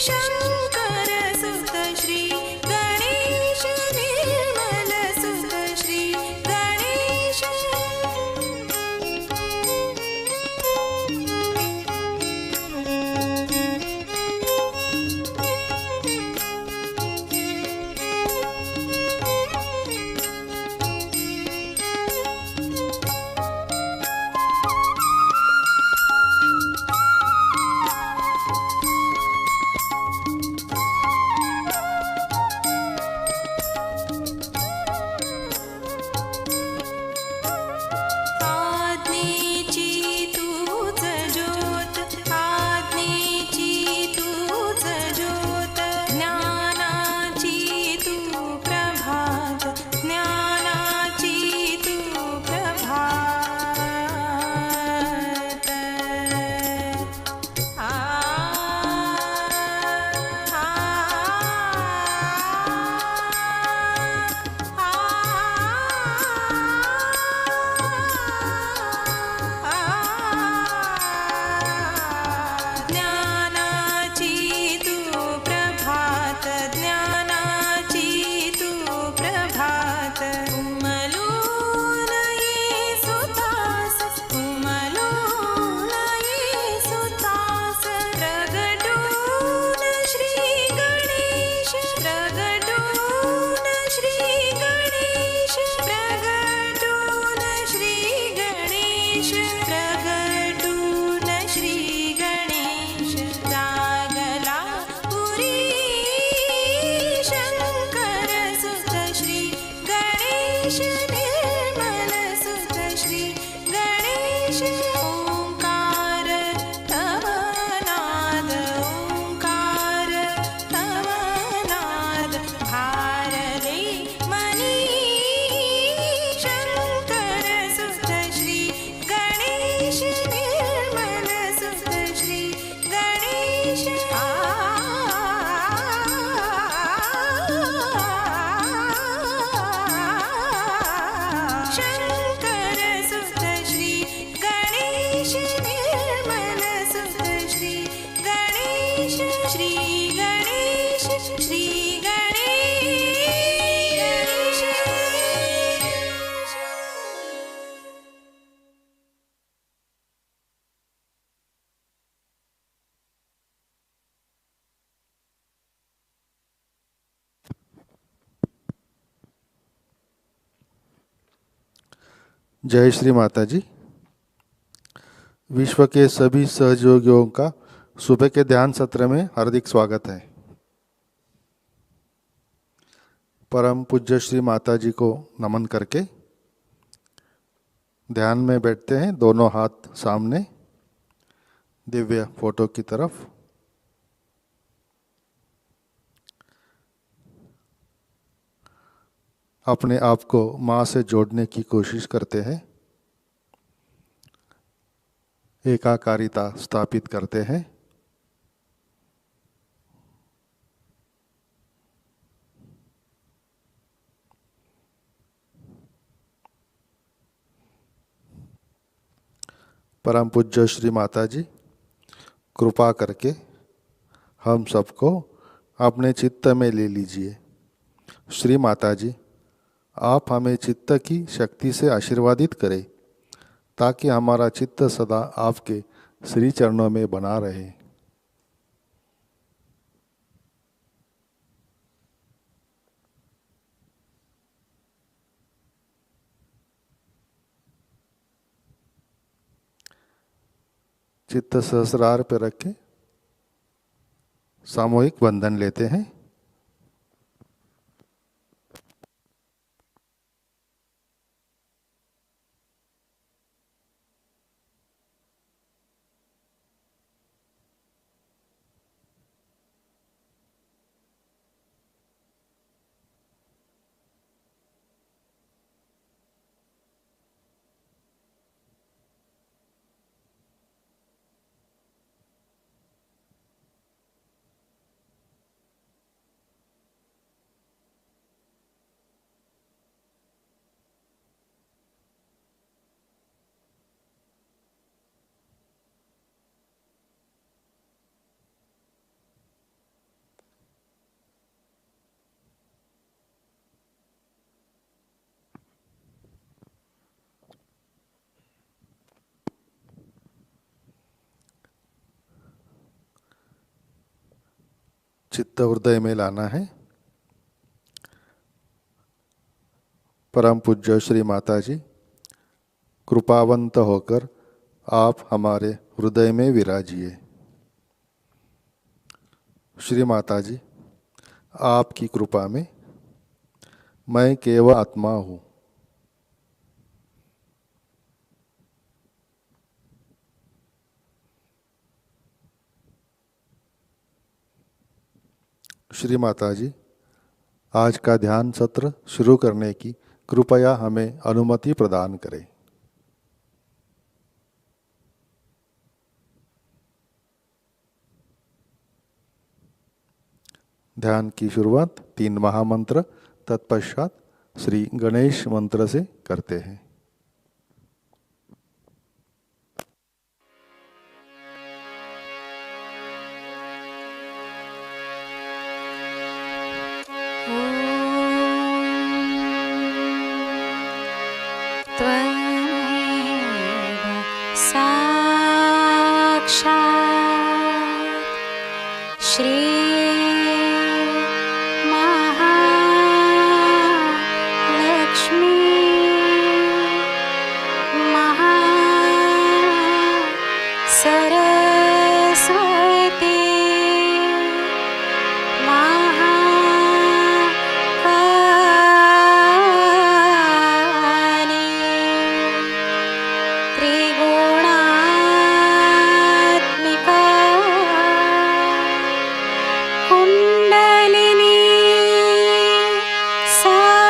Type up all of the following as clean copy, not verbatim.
शङ्कर सुत श्री गणेश निर्मल सुत श्री गणेश जय श्री माता जी। विश्व के सभी सहयोगियों का सुबह के ध्यान सत्र में हार्दिक स्वागत है। परम पूज्य श्री माता जी को नमन करके ध्यान में बैठते हैं, दोनों हाथ सामने दिव्य फोटो की तरफ। अपने आप को माँ से जोड़ने की कोशिश करते हैं, एकाकारिता स्थापित करते हैं। परम पूज्य श्री माता जी कृपा करके हम सबको अपने चित्त में ले लीजिए। श्री माता जी, आप हमें चित्त की शक्ति से आशीर्वादित करें ताकि हमारा चित्त सदा आपके श्री चरणों में बना रहे। चित्त सहस्रार पर रखें, सामूहिक वंदन लेते हैं। चित्त हृदय में लाना है। परम पूज्य श्री माता जी, कृपावंत होकर आप हमारे हृदय में विराजिए। श्री माता जी, आपकी कृपा में मैं केवल आत्मा हूँ। श्री माता जी, आज का ध्यान सत्र शुरू करने की कृपया हमें अनुमति प्रदान करें। ध्यान की शुरुआत 3 महामंत्र तत्पश्चात श्री गणेश मंत्र से करते हैं। त्वमेव साक्षात् श्री महालक्ष्मी सरस्वती महाकाली त्रिगुणात्मिका कुण्डलिनी साक्षात्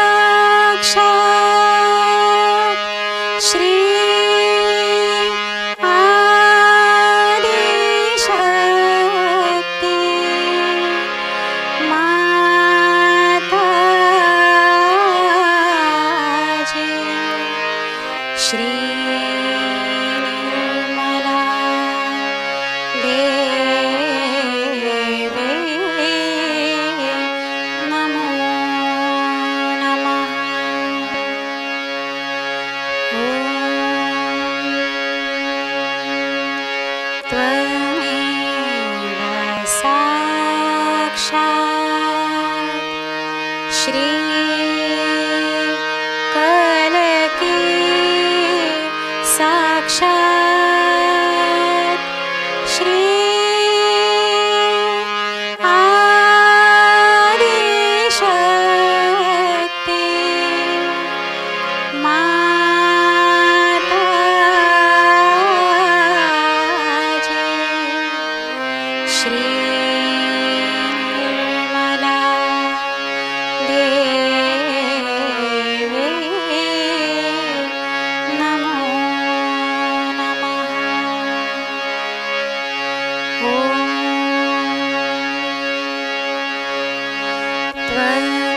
श्री आदिशक्ति माताजी श्री निर्मला देवी नमो नमः। त्वमेव साक्षात् श्री कलकी साक्षात् श्री आदिशक्ति माताजी श्री निर्मला देवी नमो नमः।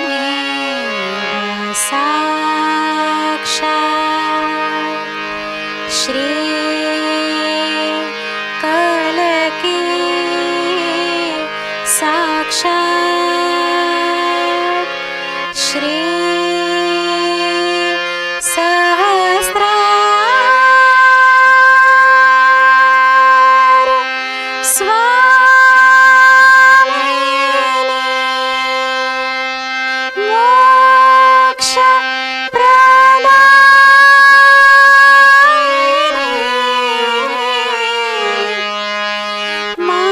त्वमेव साक्षात् श्री कलकी साक्षात् श्री सहस्रार स्वामिनी मोक्ष प्रदायिनी माताजी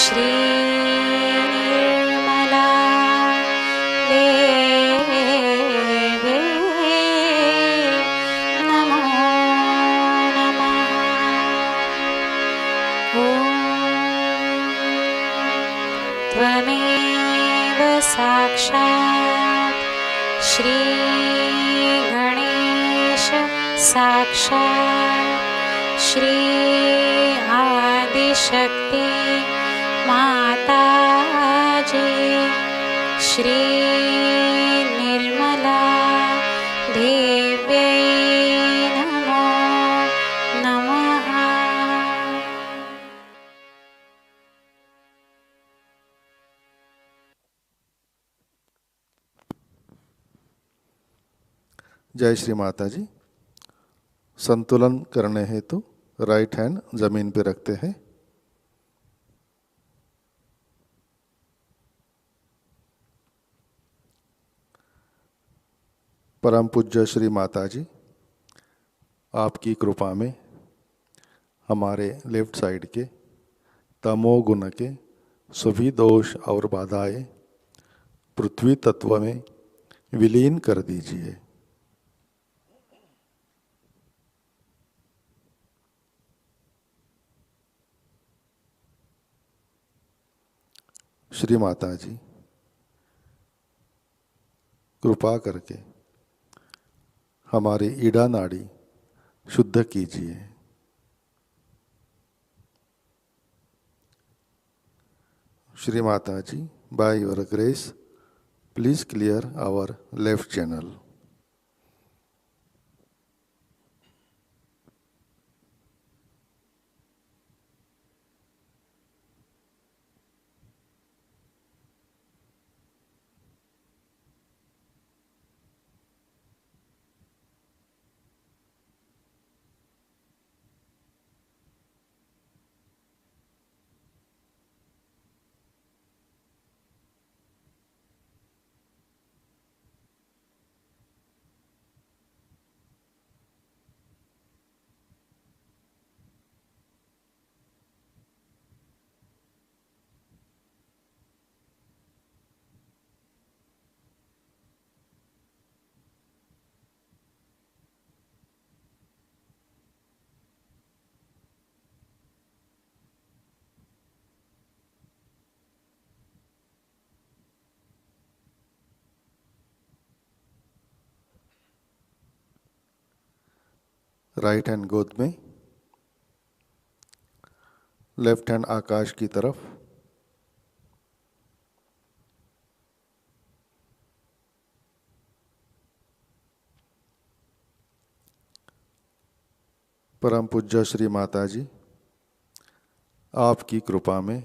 श्री निर्मला देवी नमो नमः। त्वमेव साक्षात् श्री गणेश साक्षात् श्री आदिशक्ति माताजी श्री निर्मला देव्यै नमो नमः। जय श्री माता जी। संतुलन करने हेतु राइट हैंड जमीन पे रखते हैं। परम पूज्य श्री माता जी, आपकी कृपा में हमारे लेफ्ट साइड के तमोगुण के सभी दोष और बाधाएं पृथ्वी तत्व में विलीन कर दीजिए। श्री माता जी, कृपा करके हमारी ईड़ा नाड़ी शुद्ध कीजिए। Shri Mata ji, by your grace please clear our left channel. Right hand गोद में, लेफ्ट हैंड आकाश की तरफ। परम पूज्य श्री माता जी, आपकी कृपा में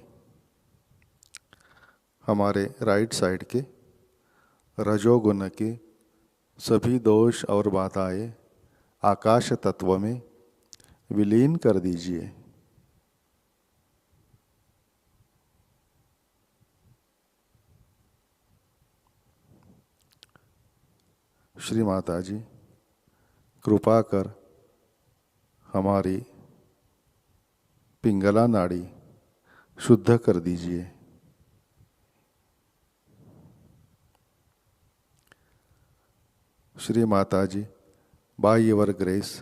हमारे राइट साइड के रजोगुण के सभी दोष और बाधाएं आकाश तत्व में विलीन कर दीजिए। श्री माता जी, कृपा कर हमारी पिंगला नाड़ी शुद्ध कर दीजिए। Shri Mata ji, by your grace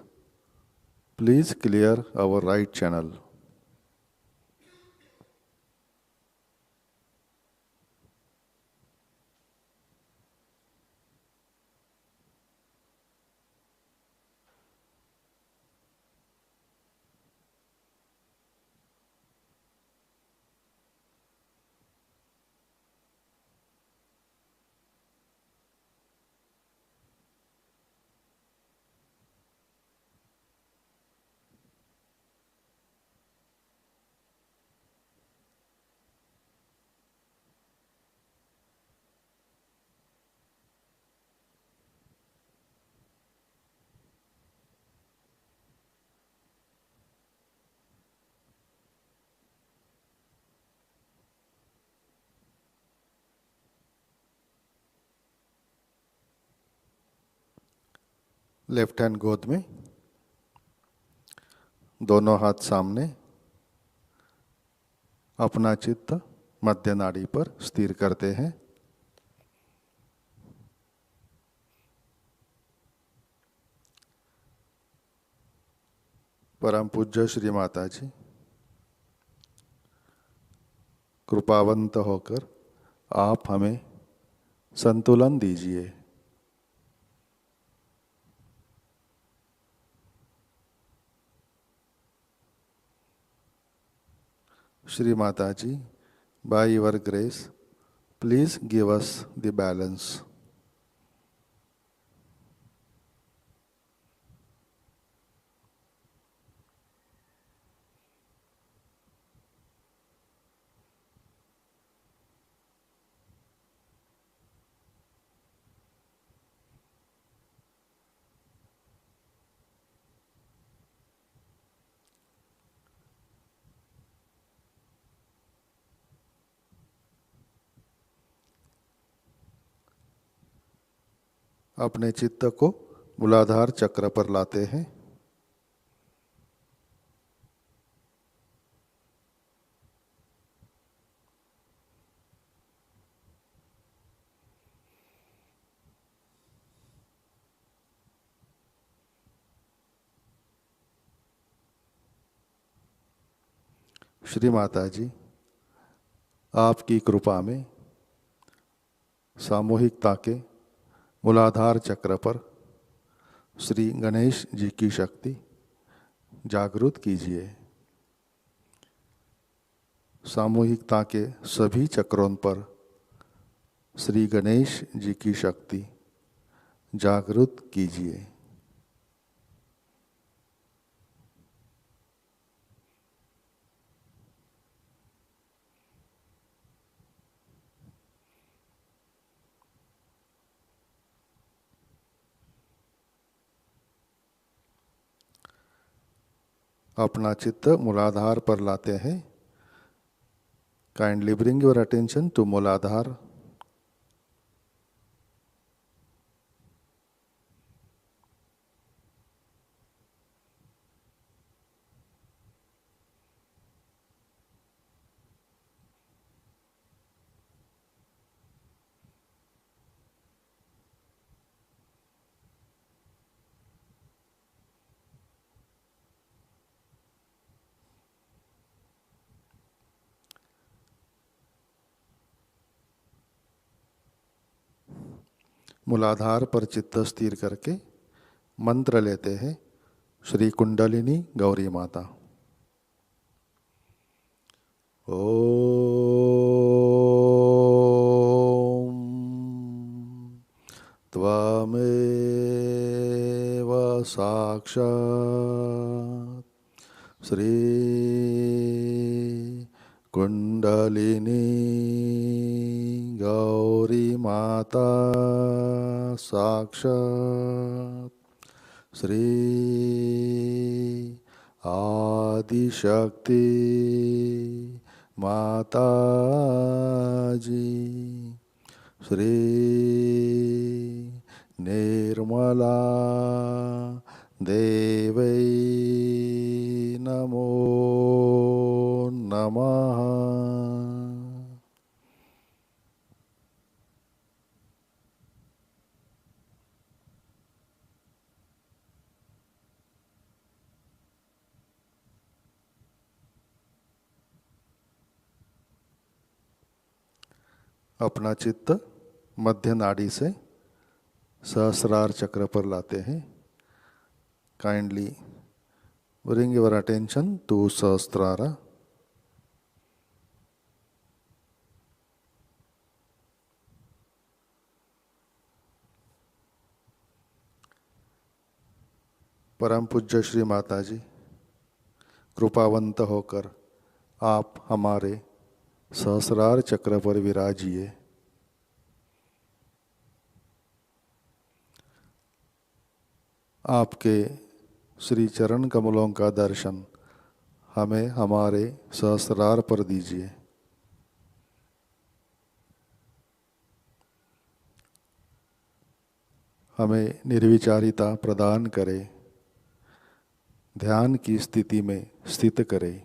please clear our right channel. Left hand गोद में, दोनों हाथ सामने, अपना चित्त मध्य नाड़ी पर स्थिर करते हैं। परम पूज्य श्री माता जी, कृपावंत होकर आप हमें संतुलन दीजिए। Shri Mata ji, by your grace please give us the balance. अपने चित्त को मूलाधार चक्र पर लाते हैं। श्री माता जी, आपकी कृपा में सामूहिकता के मूलाधार चक्र पर श्री गणेश जी की शक्ति जागृत कीजिए। सामूहिकता के सभी चक्रों पर श्री गणेश जी की शक्ति जागृत कीजिए। अपना चित्त मूलाधार पर लाते हैं। Kindly bring your attention to Muladhar. मूलाधार पर चित्त स्थिर करके मंत्र लेते हैं। श्री कुंडलिनी गौरी माता। ओम त्वमेव साक्षात् श्री कुंडलिनी गौरी माता साक्षात् श्री आदिशक्ति माता जी श्री निर्मला देवै नमो नमः। अपना चित्त मध्य नाड़ी से सहस्रार चक्र पर लाते हैं। Kindly bring your attention to Sahasrara. परम पूज्य श्री माता जी, कृपावंत होकर आप हमारे सहस्रार चक्र पर विराजिए। आपके श्री चरण कमलों का दर्शन हमें हमारे सहस्रार पर दीजिए। हमें निर्विचारिता प्रदान करे, ध्यान की स्थिति में स्थित करे।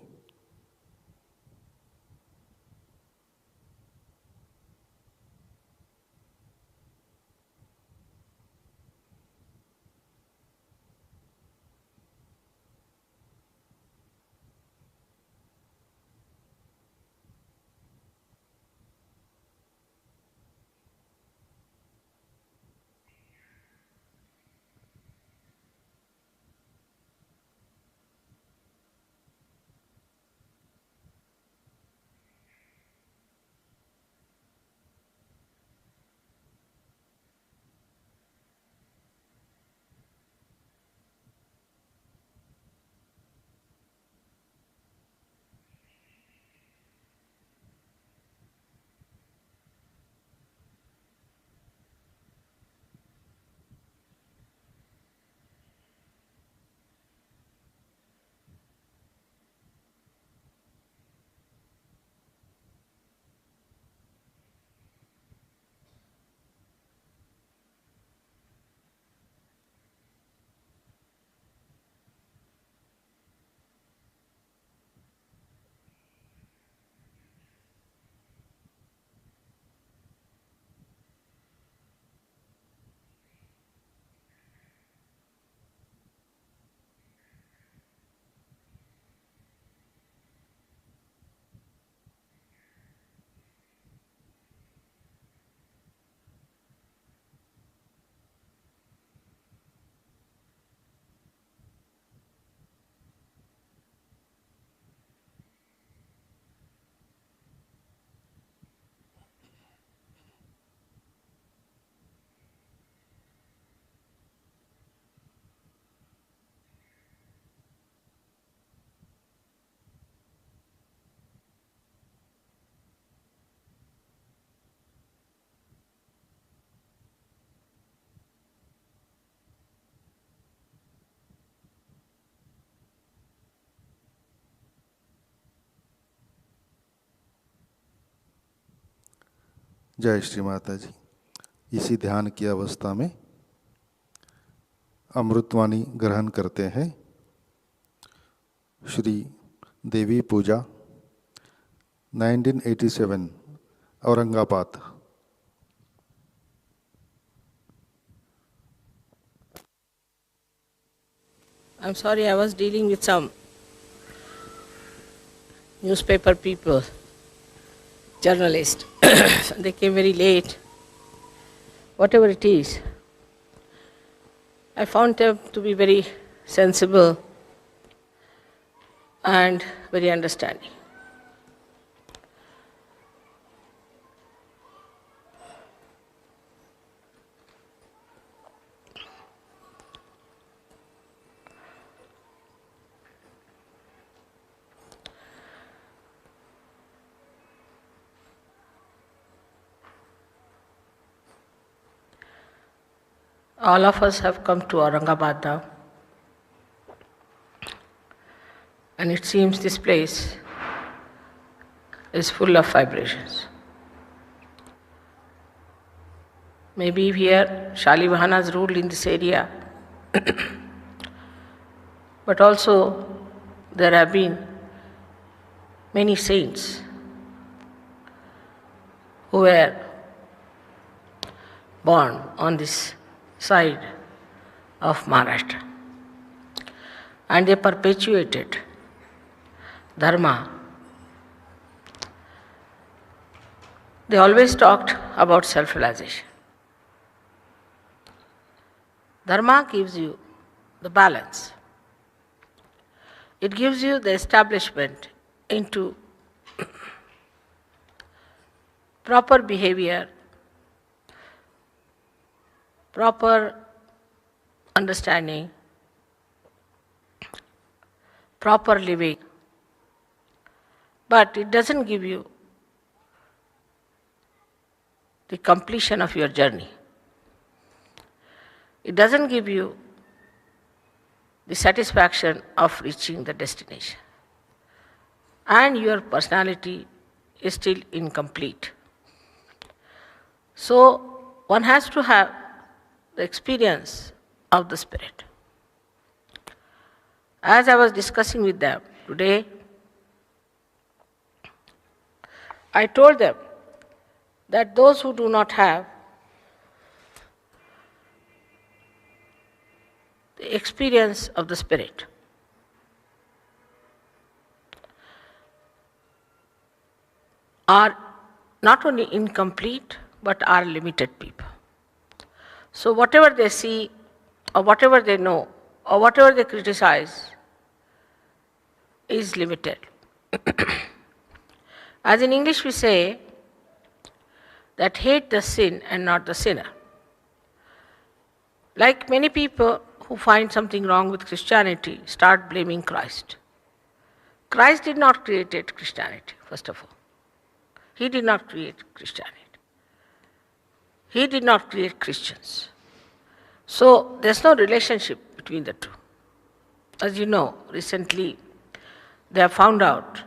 जय श्री माता जी। इसी ध्यान की अवस्था में अमृतवाणी ग्रहण करते हैं। श्री देवी पूजा 1987 Aurangabad. I'm sorry, I was dealing with some newspaper people, journalists. They came very late. Whatever it is, I found them to be very sensible and very understanding. All of us have come to Aurangabad now, and it seems this place is full of vibrations. Maybe here Shalivahanas ruled in this area, but also there have been many saints who were born on this side of Maharashtra, and they perpetuated Dharma. They always talked about self-realization. Dharma gives you the balance. It gives you the establishment into proper behavior, proper understanding, proper living, but it doesn't give you the completion of your journey. It doesn't give you the satisfaction of reaching the destination. And your personality is still incomplete. So one has to have the experience of the Spirit. As I was discussing with them today, I told them that those who do not have the experience of the Spirit are not only incomplete but are limited people. So whatever they see or whatever they know or whatever they criticize is limited. As in English we say that hate the sin and not the sinner. Like many people who find something wrong with Christianity start blaming Christ. Christ did not create Christianity, first of all. He did not create Christianity. He did not create Christians. So there's no relationship between the two. As you know, recently they have found out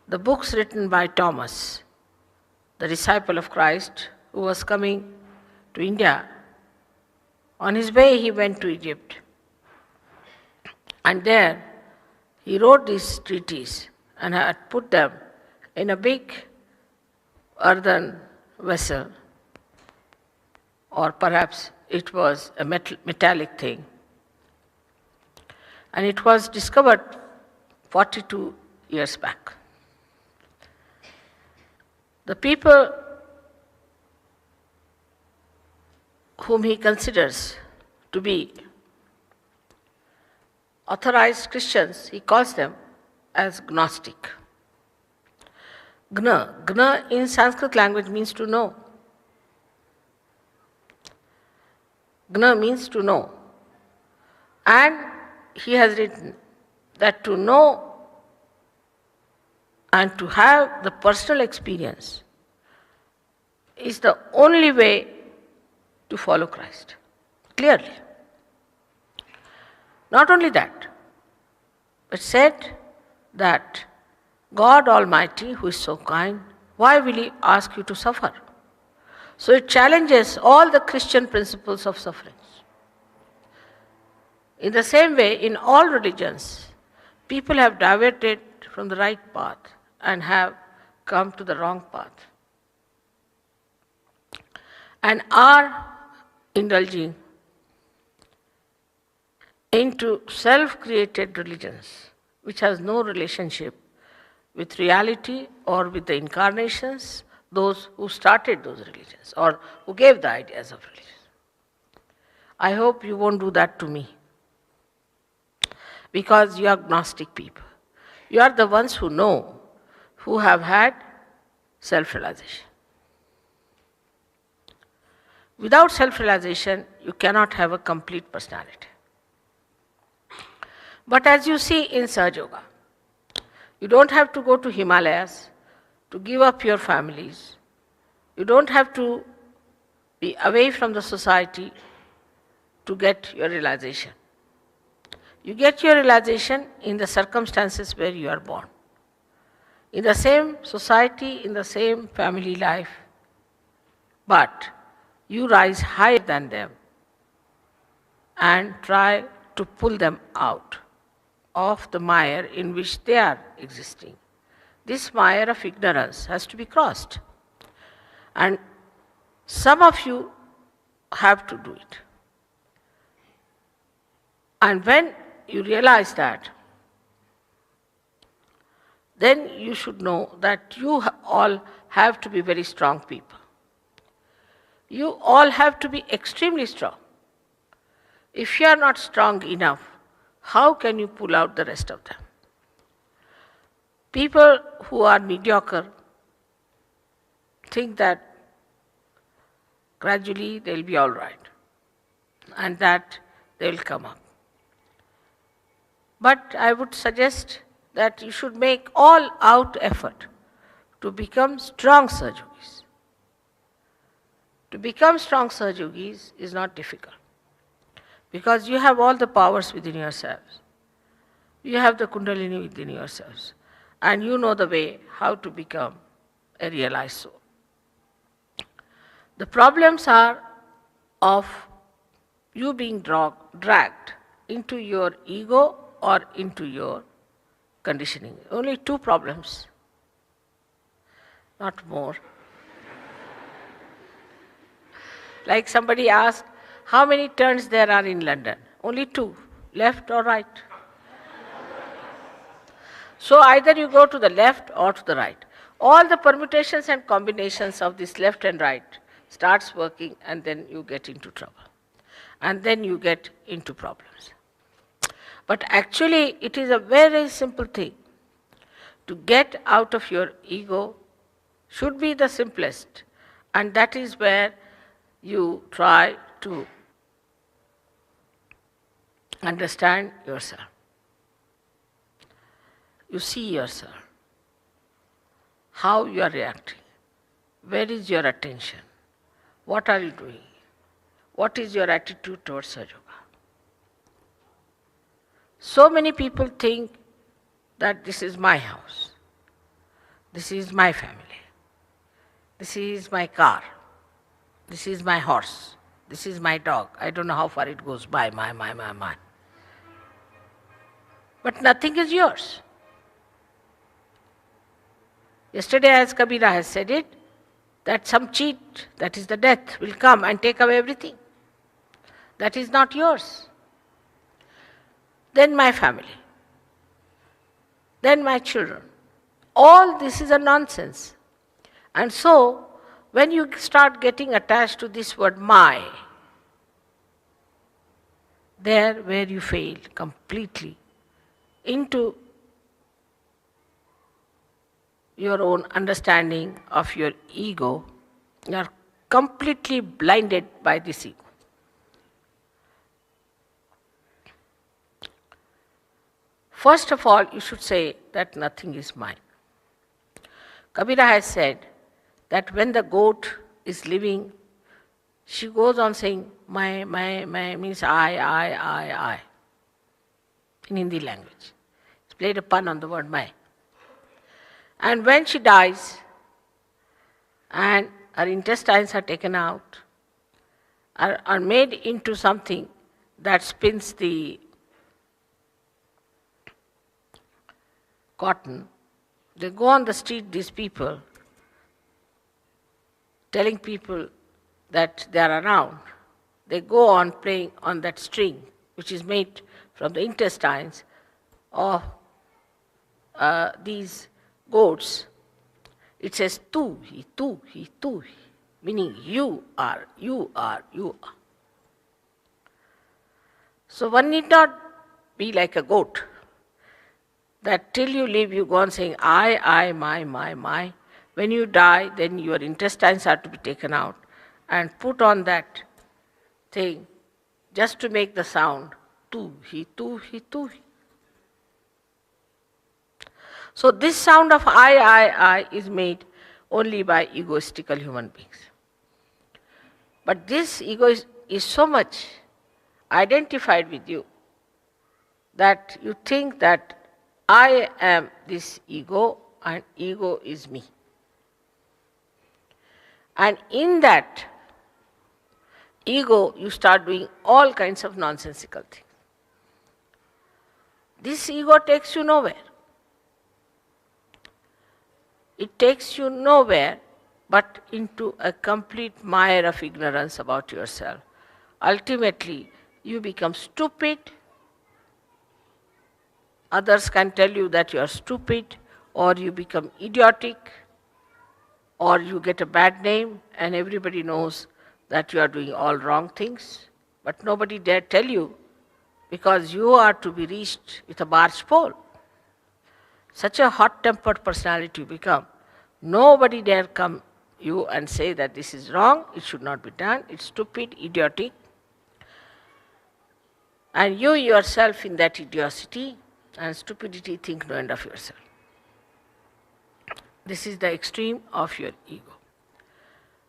the books written by Thomas, the disciple of Christ, who was coming to India. On his way he went to Egypt. And there he wrote these treatises and had put them in a big earthen vessel, or perhaps it was a metallic thing. And it was discovered 42 years back. The people whom he considers to be authorized Christians, he calls them as Gnostic. Gna in Sanskrit language means to know. Gna means to know. And he has written that to know and to have the personal experience is the only way to follow Christ, clearly. Not only that, but said that God Almighty, who is so kind, why will He ask you to suffer? So it challenges all the Christian principles of sufferance. In the same way, in all religions, people have diverted from the right path and have come to the wrong path, and are indulging into self-created religions which has no relationship with reality or with the incarnations, those who started those religions or who gave the ideas of religion. I hope you won't do that to me, because you are agnostic people. You are the ones who know, who have had self-realization. Without self-realization, you cannot have a complete personality. But as you see in Sahaja Yoga, you don't have to go to Himalayas to give up your families. You don't have to be away from the society to get your realization. You get your realization in the circumstances where you are born. In the same society, in the same family life, but you rise higher than them and try to pull them out of the mire in which they are existing. This mire of ignorance has to be crossed. And some of you have to do it. And when you realize that, then you should know that you all have to be very strong people. You all have to be extremely strong. If you are not strong enough, how can you pull out the rest of them? People who are mediocre think that gradually they will be all right and that they will come up. But I would suggest that you should make all out effort to become strong Sahaja Yogis. To become strong Sahaja Yogis is not difficult, because you have all the powers within yourselves. You have the Kundalini within yourselves, and you know the way how to become a realized soul. The problems are of you being dragged into your ego or into your conditioning. Only two problems, not more. Like somebody asked, how many turns there are in London? Only two, left or right. So either you go to the left or to the right. All the permutations and combinations of this left and right starts working, and then you get into trouble. And then you get into problems. But actually it is a very simple thing. To get out of your ego should be the simplest, and that is where you try to understand yourself. You see yourself, how you are reacting, where is your attention, what are you doing, what is your attitude towards Sahaja Yoga. So many people think that this is my house, this is my family, this is my car, this is my horse, this is my dog. I don't know how far it goes by, my. But nothing is yours. Yesterday, as Kabira has said it, that some cheat, that is the death, will come and take away everything. That is not yours. Then my family, then my children. All this is a nonsense. And so, when you start getting attached to this word my, there where you fail completely into your own understanding of your ego, you are completely blinded by this ego. First of all, you should say that nothing is mine. Kabira has said that when the goat is living, she goes on saying, my means I, in Hindi language. It's played a pun on the word my. And when she dies, and our intestines are taken out, are made into something that spins the cotton. They go on the street, these people, telling people that they are around. They go on playing on that string, which is made from the intestines of these goats. It says tu hi, meaning you are. So one need not be like a goat, that till you live you go on saying I, my. When you die, then your intestines are to be taken out and put on that thing just to make the sound tu hi. So this sound of I is made only by egoistical human beings. But this ego is so much identified with you that you think that I am this ego and ego is me. And in that ego, you start doing all kinds of nonsensical things. This ego takes you nowhere. It takes you nowhere but into a complete mire of ignorance about yourself. Ultimately, you become stupid. Others can tell you that you are stupid, or you become idiotic, or you get a bad name and everybody knows that you are doing all wrong things, but nobody dare tell you because you are to be reached with a barge pole. Such a hot-tempered personality you become, nobody dare come you and say that this is wrong, it should not be done, it's stupid, idiotic. And you yourself in that idiocy and stupidity think no end of yourself. This is the extreme of your ego.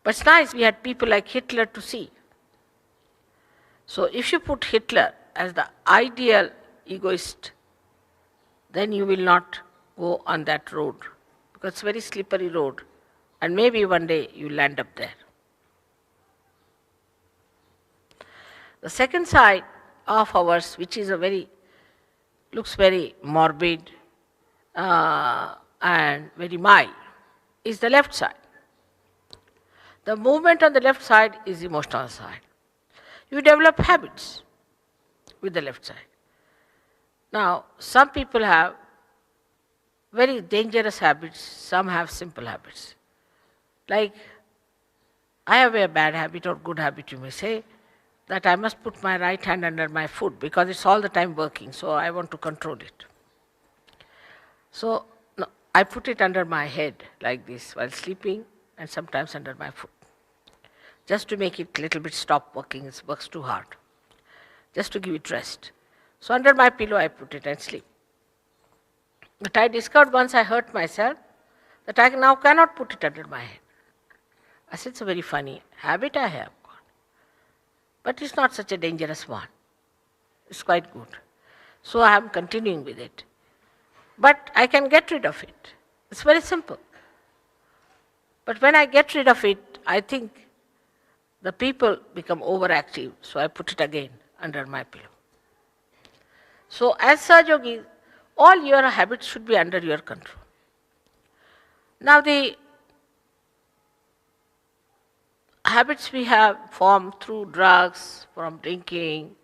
But it's nice, we had people like Hitler to see. So if you put Hitler as the ideal egoist, then you will not go on that road, because it's a very slippery road, and maybe one day you land up there. The second side of ours, which is looks very morbid and very mild, is the left side. The movement on the left side is the emotional side. You develop habits with the left side. Now, some people have very dangerous habits, some have simple habits. Like, I have a bad habit or good habit, you may say, that I must put my right hand under my foot because it's all the time working, so I want to control it. So, no, I put it under my head like this while sleeping and sometimes under my foot, just to make it a little bit stop working, it works too hard, just to give it rest. So under my pillow I put it and sleep. But I discovered once I hurt myself that I now cannot put it under my head. I said, it's a very funny habit I have got, but it's not such a dangerous one. It's quite good. So I am continuing with it. But I can get rid of it. It's very simple. But when I get rid of it, I think the people become overactive, so I put it again under my pillow. So as Sahaja Yogi, all your habits should be under your control. Now the habits we have formed through drugs, from drinking,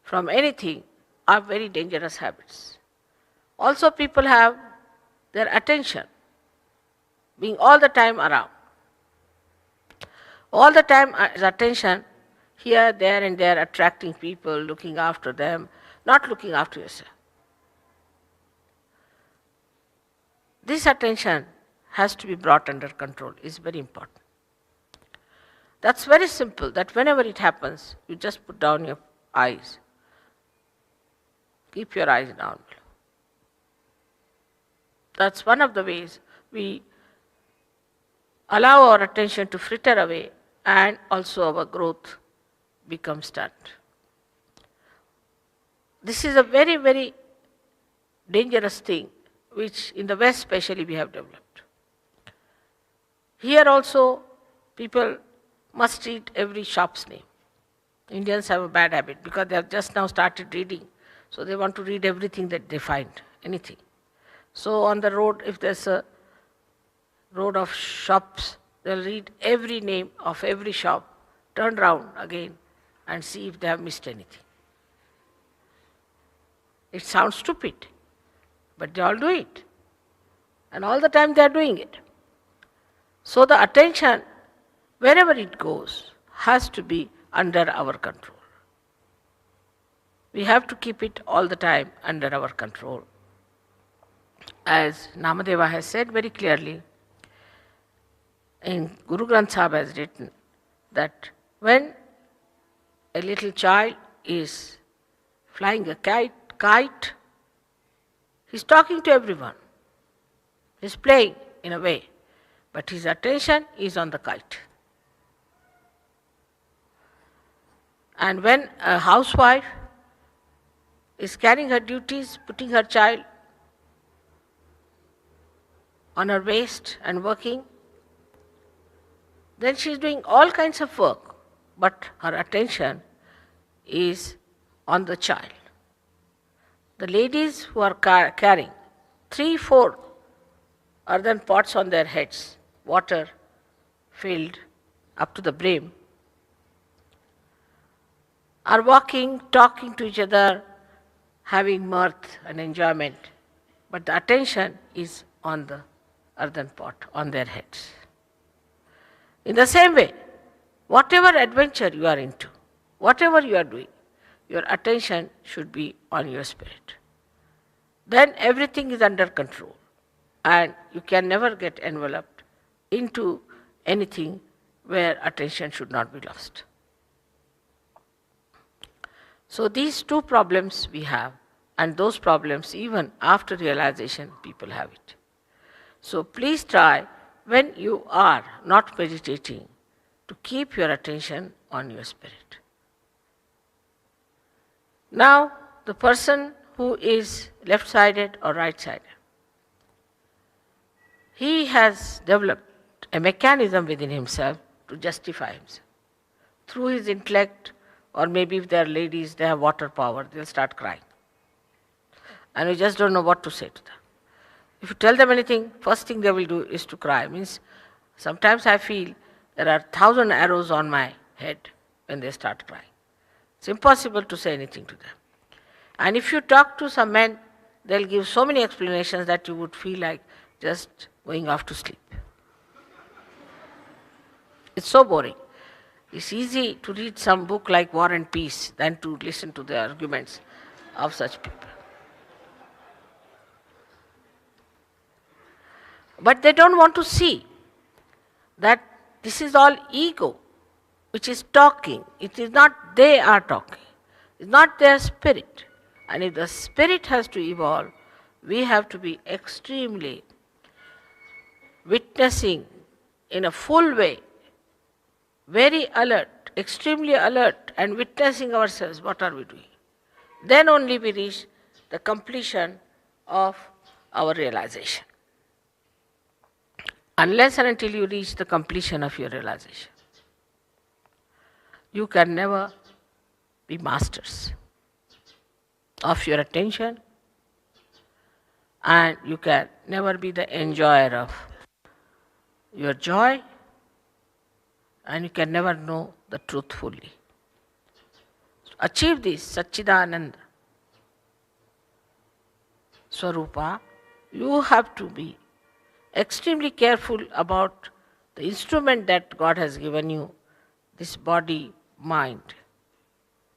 from anything, are very dangerous habits. Also people have their attention, being all the time around. All the time is attention, here, there and there, attracting people, looking after them, not looking after yourself. This attention has to be brought under control, is very important. That's very simple, that whenever it happens, you just put down your eyes. Keep your eyes down. That's one of the ways we allow our attention to fritter away and also our growth becomes stunted. This is a very, very dangerous thing which in the West especially we have developed. Here also people must read every shop's name. Indians have a bad habit because they have just now started reading, so they want to read everything that they find, anything. So on the road, if there's a road of shops, they'll read every name of every shop, turn round again and see if they have missed anything. It sounds stupid, but they all do it. And all the time they are doing it. So the attention, wherever it goes, has to be under our control. We have to keep it all the time under our control. As Namadeva has said very clearly, in Guru Granth Sahib has written that when a little child is flying a kite, he's talking to everyone. He's playing in a way, but his attention is on the kite. And when a housewife is carrying her duties, putting her child on her waist and working, then she is doing all kinds of work, but her attention is on the child. The ladies who are carrying 3-4 earthen pots on their heads, water filled up to the brim, are walking, talking to each other, having mirth and enjoyment, but the attention is on the earthen pot on their heads. In the same way, whatever adventure you are into, whatever you are doing, your attention should be on your spirit. Then everything is under control and you can never get enveloped into anything where attention should not be lost. So these two problems we have, and those problems even after realization people have it. So please try, when you are not meditating, to keep your attention on your spirit. Now, the person who is left-sided or right-sided, he has developed a mechanism within himself to justify himself. Through his intellect, or maybe if they are ladies, they have water power, they'll start crying. And we just don't know what to say to them. If you tell them anything, first thing they will do is to cry. Means sometimes I feel there are 1,000 arrows on my head when they start crying. It's impossible to say anything to them. And if you talk to some men, they'll give so many explanations that you would feel like just going off to sleep. It's so boring. It's easy to read some book like War and Peace than to listen to the arguments of such people. But they don't want to see that this is all ego which is talking. It is not they are talking. It's not their spirit. And if the spirit has to evolve, we have to be extremely witnessing in a full way, very alert, extremely alert, and witnessing ourselves, what are we doing? Then only we reach the completion of our realization. Unless and until you reach the completion of your realization, you can never be masters of your attention, and you can never be the enjoyer of your joy, and you can never know the truth fully. To achieve this Satchidananda Swarupa, you have to be extremely careful about the instrument that God has given you, this body, mind,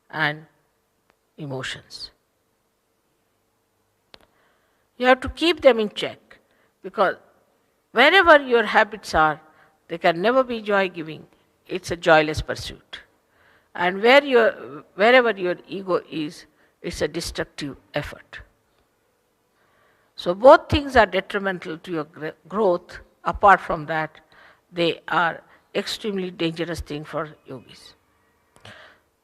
and emotions. You have to keep them in check, because wherever your habits are, they can never be joy-giving. It's a joyless pursuit. And wherever your ego is, it's a destructive effort. So both things are detrimental to your growth. Apart from that, they are extremely dangerous thing for yogis.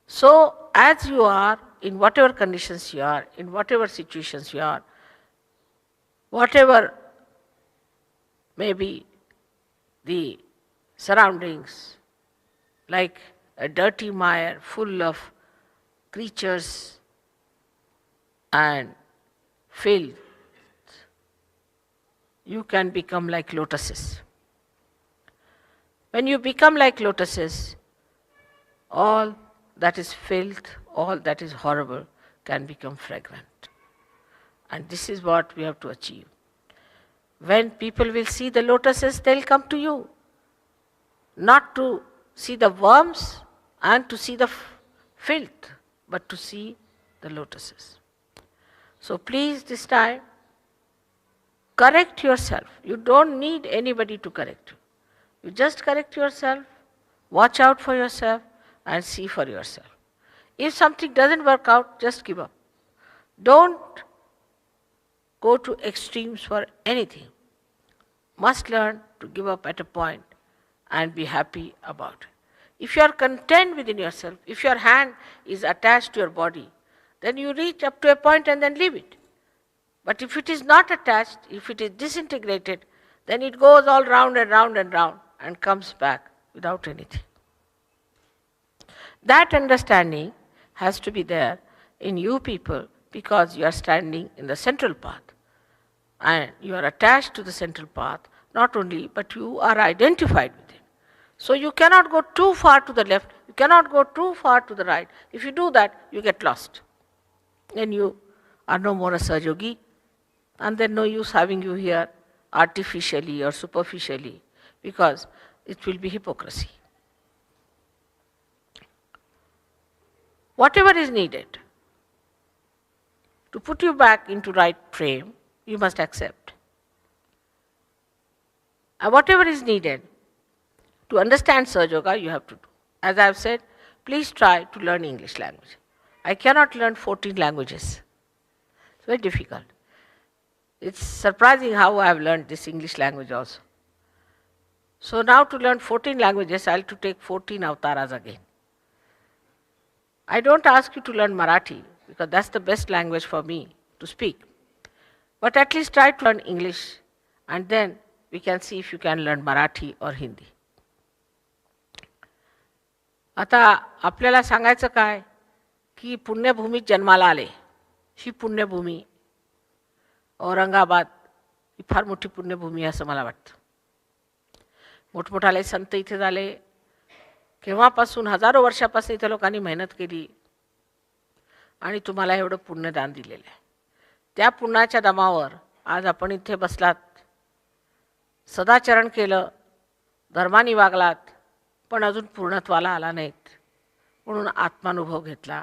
So as you are, in whatever conditions you are, in whatever situations you are, whatever may be the surroundings like a dirty mire full of creatures and filth, you can become like lotuses. When you become like lotuses, all that is filth, all that is horrible can become fragrant. And this is what we have to achieve. When people will see the lotuses, they'll come to you. Not to see the worms and to see the filth, but to see the lotuses. So please this time, correct yourself. You don't need anybody to correct you. You just correct yourself, watch out for yourself, and see for yourself. If something doesn't work out, just give up. Don't go to extremes for anything. Must learn to give up at a point and be happy about it. If you are content within yourself, if your hand is attached to your body, then you reach up to a point and then leave it. But if it is not attached, if it is disintegrated, then it goes all round and round and round and comes back without anything. That understanding has to be there in you people because you are standing in the central path. And you are attached to the central path, not only, but you are identified with it. So you cannot go too far to the left, you cannot go too far to the right. If you do that, you get lost. Then you are no more a Sahaja, and then no use having you here artificially or superficially, because it will be hypocrisy. Whatever is needed to put you back into right frame, you must accept. And whatever is needed to understand Sahaja Yoga, you have to do. As I have said, please try to learn English language. I cannot learn 14 languages. It's very difficult. It's surprising how I have learned this English language also. So now to learn 14 languages, I have to take 14 avtaras again. I don't ask you to learn Marathi, because that's the best language for me to speak. But at least try to learn English, and then we can see if you can learn Marathi or Hindi. आता आपल्याला सांगायचं काय की पुण्यभूमीत जन्माला आले. ही पुण्यभूमी औरंगाबाद ही फार मोठी पुण्यभूमी असं मला वाटतं. मोठमोठाले संत इथे झाले. केव्हापासून हजारो वर्षापासून इथे लोकांनी मेहनत केली आणि तुम्हाला एवढं पुण्यदान दिलेलं आहे. त्या पुण्याच्या दमावर आज आपण इथे बसलात, सदाचरण केलं, धर्माने वागलात, पण अजून पूर्णत्वाला आला नाहीत. म्हणून आत्मानुभव घेतला.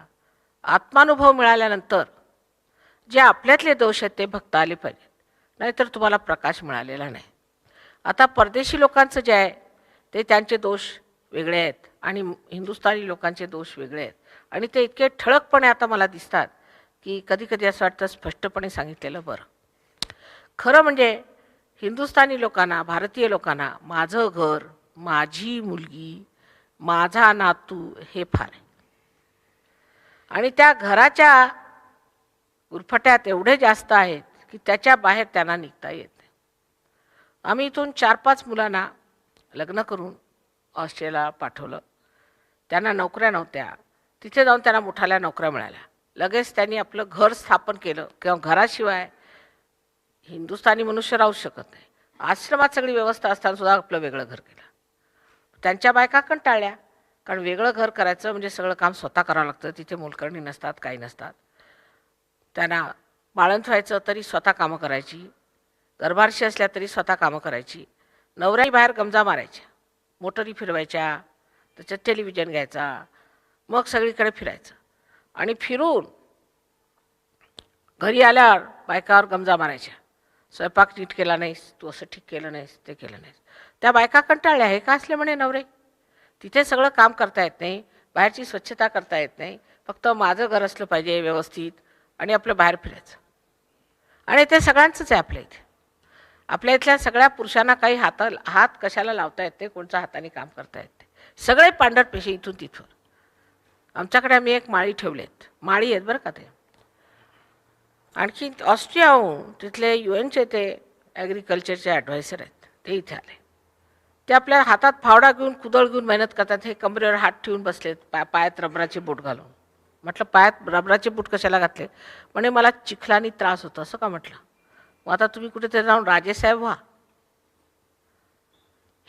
आत्मानुभव मिळाल्यानंतर जे आपल्यातले दोष आहेत ते भक्ता आले पाहिजेत, नाहीतर तुम्हाला प्रकाश मिळालेला नाही. आता परदेशी लोकांचं जे आहे ते त्यांचे दोष वेगळे आहेत आणि हिंदुस्थानी लोकांचे दोष वेगळे आहेत, आणि ते इतके ठळकपणे आता मला दिसतात की कधी कधी असं वाटतं स्पष्टपणे सांगितलेलं बरं. खरं म्हणजे हिंदुस्थानी लोकांना, भारतीय लोकांना माझं घर, माझी मुलगी, माझा नातू हे फार आहे. आणि त्या घराच्या गुरफट्यात एवढे जास्त आहेत की त्याच्या बाहेर त्यांना निघता येत नाही. आम्ही इथून 4-5 मुलांना लग्न करून ऑस्ट्रेलियाला पाठवलं. त्यांना नोकऱ्या नव्हत्या. तिथे जाऊन त्यांना मोठाल्या नोकऱ्या मिळाल्या. लगेच त्यांनी आपलं घर स्थापन केलं, किंवा घराशिवाय हिंदुस्थानी मनुष्य राहू शकत नाही. आश्रमात सगळी व्यवस्था असताना सुद्धा आपलं वेगळं घर केलं. त्यांच्या बायका कंटाळल्या, कारण वेगळं घर करायचं म्हणजे सगळं काम स्वतः करावं लागतं. तिथे मोलकरणी नसतात, काही नसतात. त्यांना बाळंत व्हायचं तरी स्वतः कामं करायची, गर्भारशी असल्या तरी स्वतः कामं करायची. नवऱ्याही बाहेर गमजा मारायच्या, मोटरी फिरवायच्या, त्याच्यात टेलिव्हिजन घ्यायचा, मग सगळीकडे फिरायचं. आणि फिरून घरी आल्यावर बायकावर गमजा मारायच्या, स्वयंपाक नीट केला नाहीस, तू असं ठीक केलं नाहीस, ते केलं नाहीस. त्या बायका कंटाळल्या. हे का असले म्हणे नवरे, तिथे सगळं काम करता येत नाही, बाहेरची स्वच्छता करता येत नाही, फक्त माझं घर असलं पाहिजे व्यवस्थित आणि आपलं बाहेर फिरायचं. आणि ते सगळ्यांचंच आहे आपल्या इथे. आपल्या इथल्या सगळ्या पुरुषांना काही हात कशाला लावता येत नाही, कोणत्या हाताने काम करता येत नाही. सगळे पांढरपेशी इथून तिथून. आमच्याकडे आम्ही एक माळी ठेवलेत, माळी आहेत बरं का ते. आणखी ऑस्ट्रियाहून तिथले UNचे ते ॲग्रिकल्चरचे ॲडवायझर आहेत, ते इथे आले. ते आपल्या हातात फावडा घेऊन कुदळ घेऊन मेहनत करतात. हे कमरेवर हात ठेवून बसलेत, पायात रबराचे बूट घालून. म्हटलं पायात रबराचे बूट कशाला घातले? म्हणे मला चिखलानी त्रास होतो. असं का म्हटलं? मग आता तुम्ही कुठेतरी जाऊन राजेसाहेब व्हा.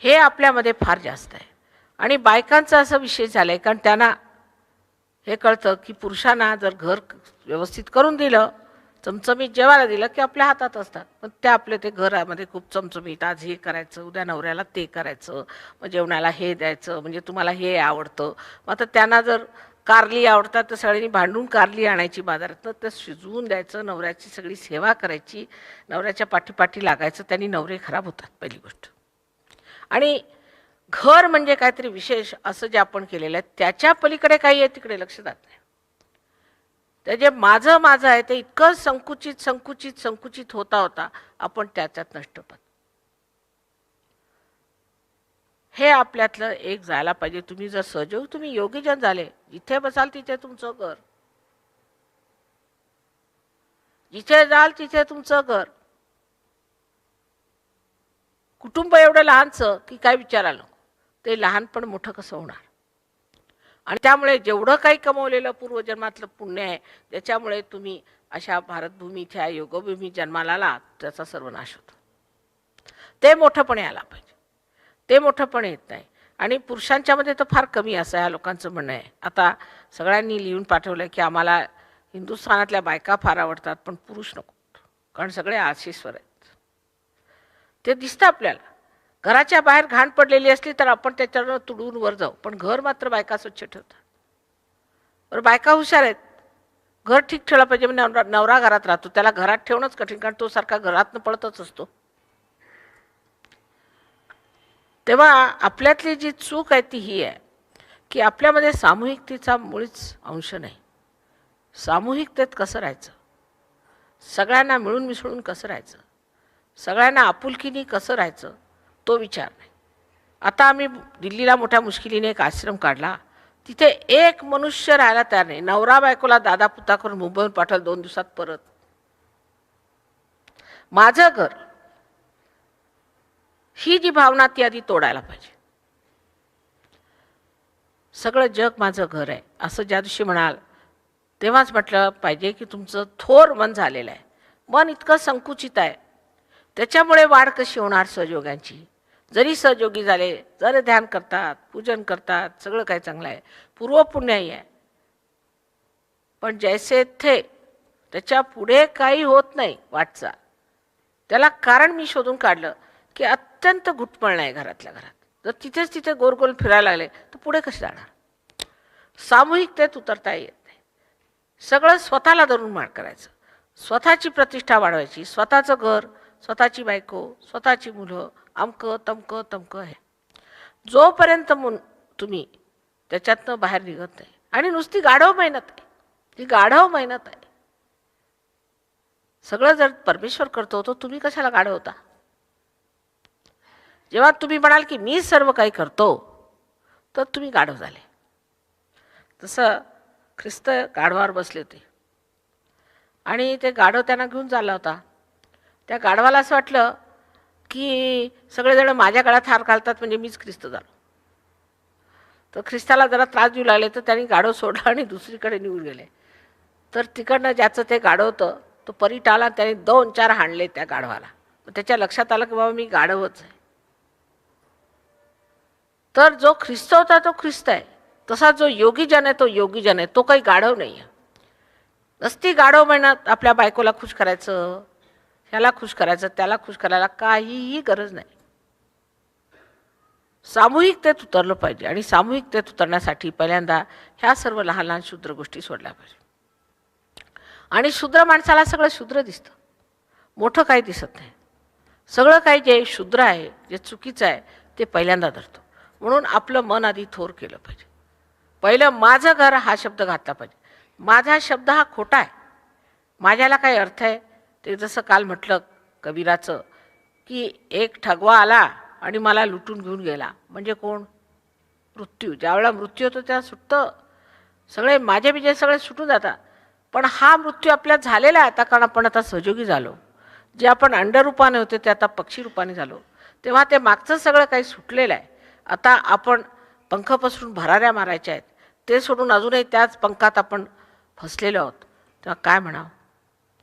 हे आपल्यामध्ये फार जास्त आहे. आणि बायकांचा असा विषय झाला आहे, कारण त्यांना हे कळतं की पुरुषांना जर घर व्यवस्थित करून दिलं, चमचमीत जेवायला दिलं की आपल्या हातात असतात. पण त्या आपले ते घरामध्ये खूप चमचमीत, आज हे करायचं, उद्या नवऱ्याला ते करायचं, मग जेवणाला हे द्यायचं, म्हणजे तुम्हाला हे आवडतं. मग आता त्यांना जर कारली आवडतात तर सगळ्यांनी भांडून कारली आणायची बाजारात, ते शिजवून द्यायचं, नवऱ्याची सगळी सेवा करायची, नवऱ्याच्या पाठीपाठी लागायचं. त्यांनी नवरे खराब होतात पहिली गोष्ट. आणि घर म्हणजे काहीतरी विशेष असं जे आपण केलेलं आहे त्याच्या पलीकडे काही आहे तिकडे लक्ष जात नाही. ते जे माझं माझं आहे ते इतकं संकुचित संकुचित संकुचित होता होता आपण त्याच्यात नष्ट होतो. हे आपल्यातलं एक जायला पाहिजे. तुम्ही जर सहयोग, तुम्ही योगीजन झाले, जिथे बसाल तिथे तुमचं घर, जिथे जाल तिथे तुमचं घर. कुटुंब एवढं लहानचं की काय विचारायला, ते लहानपण मोठं कसं होणार. आणि त्यामुळे जेवढं काही कमवलेलं पूर्वजन्मातलं पुण्य आहे, त्याच्यामुळे तुम्ही अशा भारतभूमीच्या योगभूमी जन्माला आलात, त्याचा सर्वनाश होतो. ते मोठंपणे आला पाहिजे. ते मोठंपणे येत नाही. आणि पुरुषांच्यामध्ये तर फार कमी असं ह्या लोकांचं म्हणणं आहे. आता सगळ्यांनी लिहून पाठवलं की आम्हाला हिंदुस्थानातल्या बायका फार आवडतात पण पुरुष नको, कारण सगळे आळशीस्वर आहेत. ते दिसतं आपल्याला. घराच्या बाहेर घाण पडलेली असली तर आपण त्याच्यावर तुडून वर जाऊ, पण घर मात्र बायका स्वच्छ ठेवतात. बरं, बायका हुशार आहेत. घर ठीक ठेवलं पाहिजे. म्हणजे नवरा घरात राहतो, त्याला घरात ठेवणंच कठीण, कारण तो सारखा घरातनं पळतच असतो. तेव्हा आपल्यातली जी चूक आहे ती ही आहे की आपल्यामध्ये सामूहिकतेचा मुळीच अंश नाही. सामूहिकतेत कसं राहायचं, सगळ्यांना मिळून मिसळून कसं राहायचं, सगळ्यांना आपुलकीने कसं राहायचं, तो विचार नाही. आता आम्ही दिल्लीला मोठ्या मुश्किलीने एक आश्रम काढला. तिथे एक मनुष्य राहायला तयार नाही. नवरा बायकोला दादा पुता करून मुंबईहून पाठवलं 2 दिवसात परत. माझं घर, ही जी भावना ती आधी तोडायला पाहिजे. सगळं जग माझं घर आहे असं ज्या दिवशी म्हणाल तेव्हाच म्हटलं पाहिजे की तुमचं थोर मन झालेलं आहे. मन इतकं संकुचित आहे, त्याच्यामुळे वाढ कशी होणार सहयोगांची. जरी सहयोगी झाले, जर ध्यान करतात, पूजन करतात, सगळं काही चांगलं आहे, पूर्वपुण्याही आहे, पण जैसे थे त्याच्या पुढे काही होत नाही वाटचाल. त्याला कारण मी शोधून काढलं की अत्यंत घुटमळण आहे घरातल्या घरात. जर तिथेच तिथे गोल फिरायला लागले तर पुढे कसे जाणार. सामूहिकतेत उतरता येत नाही. सगळं स्वतःला धरून मार करायचं, स्वतःची प्रतिष्ठा वाढवायची, स्वतःचं घर, स्वतःची बायको, स्वतःची मुलं, अमकं तमकं तमकं आहे. जोपर्यंत तुम्ही त्याच्यातनं बाहेर निघत नाही. आणि नुसती गाढव मेहनत आहे, ती गाढव मेहनत आहे. सगळं जर परमेश्वर करतो तर तुम्ही कशाला गाढव होता. जेव्हा तुम्ही म्हणाल की मी सर्व काही करतो तर तुम्ही गाढव झाले. तसं ख्रिस्त गाढवावर बसले होते आणि ते गाढव त्यांना घेऊन चालला होता. त्या गाढवाला असं वाटलं की सगळेजण माझ्या गळ्यात हार घालतात म्हणजे मीच ख्रिस्त झालो. तर ख्रिस्ताला जरा त्रास देऊ लागले तर त्यांनी गाढव सोडला आणि दुसरीकडे निघून गेले. तर तिकडनं ज्याचं ते गाढव होतं तो परीट आला, त्याने 2-4 हाणले त्या गाढवाला. त्याच्या लक्षात आलं की बाबा मी गाढवच आहे. तर जो ख्रिस्त होता तो ख्रिस्त आहे, तसा जो योगीजन आहे तो योगीजन आहे, तो काही गाढव नाही आहे. नसती गाढव मेहनत आपल्या बायकोला खुश करायचं, ह्याला खुश करायचं, त्याला खुश करायला काहीही गरज नाही. सामूहिकतेत उतरलं पाहिजे. आणि सामूहिकतेत उतरण्यासाठी पहिल्यांदा ह्या सर्व लहान लहान शूद्र गोष्टी सोडल्या पाहिजे. आणि शूद्र माणसाला सगळं शूद्र दिसतं, मोठं काही दिसत नाही. सगळं काही जे शूद्र आहे, जे चुकीचं आहे ते पहिल्यांदा धरतो. म्हणून आपलं मन आधी थोर केलं पाहिजे. पहिलं माझं घर हा शब्द घातला पाहिजे. माझा शब्द हा खोटा आहे, माझ्याला काही अर्थ आहे. ते जसं काल म्हटलं कबीराचं की एक ठगवा आला आणि मला लुटून घेऊन गेला. म्हणजे कोण? मृत्यू. ज्यावेळेला मृत्यू होतो त्या सुटतं, सगळे माझे बिजे सगळे सुटून जातात. पण हा मृत्यू आपल्यात झालेला आहे आता, कारण आपण आता सहयोगी झालो. जे आपण अंडरूपाने होते ते आता पक्षी रूपाने झालो. तेव्हा ते मागचं सगळं काही सुटलेलं आहे. आता आपण पंख पसरून भराऱ्या मारायच्या आहेत, ते सोडून अजूनही त्याच पंखात आपण फसलेलो आहोत. तेव्हा काय म्हणावं,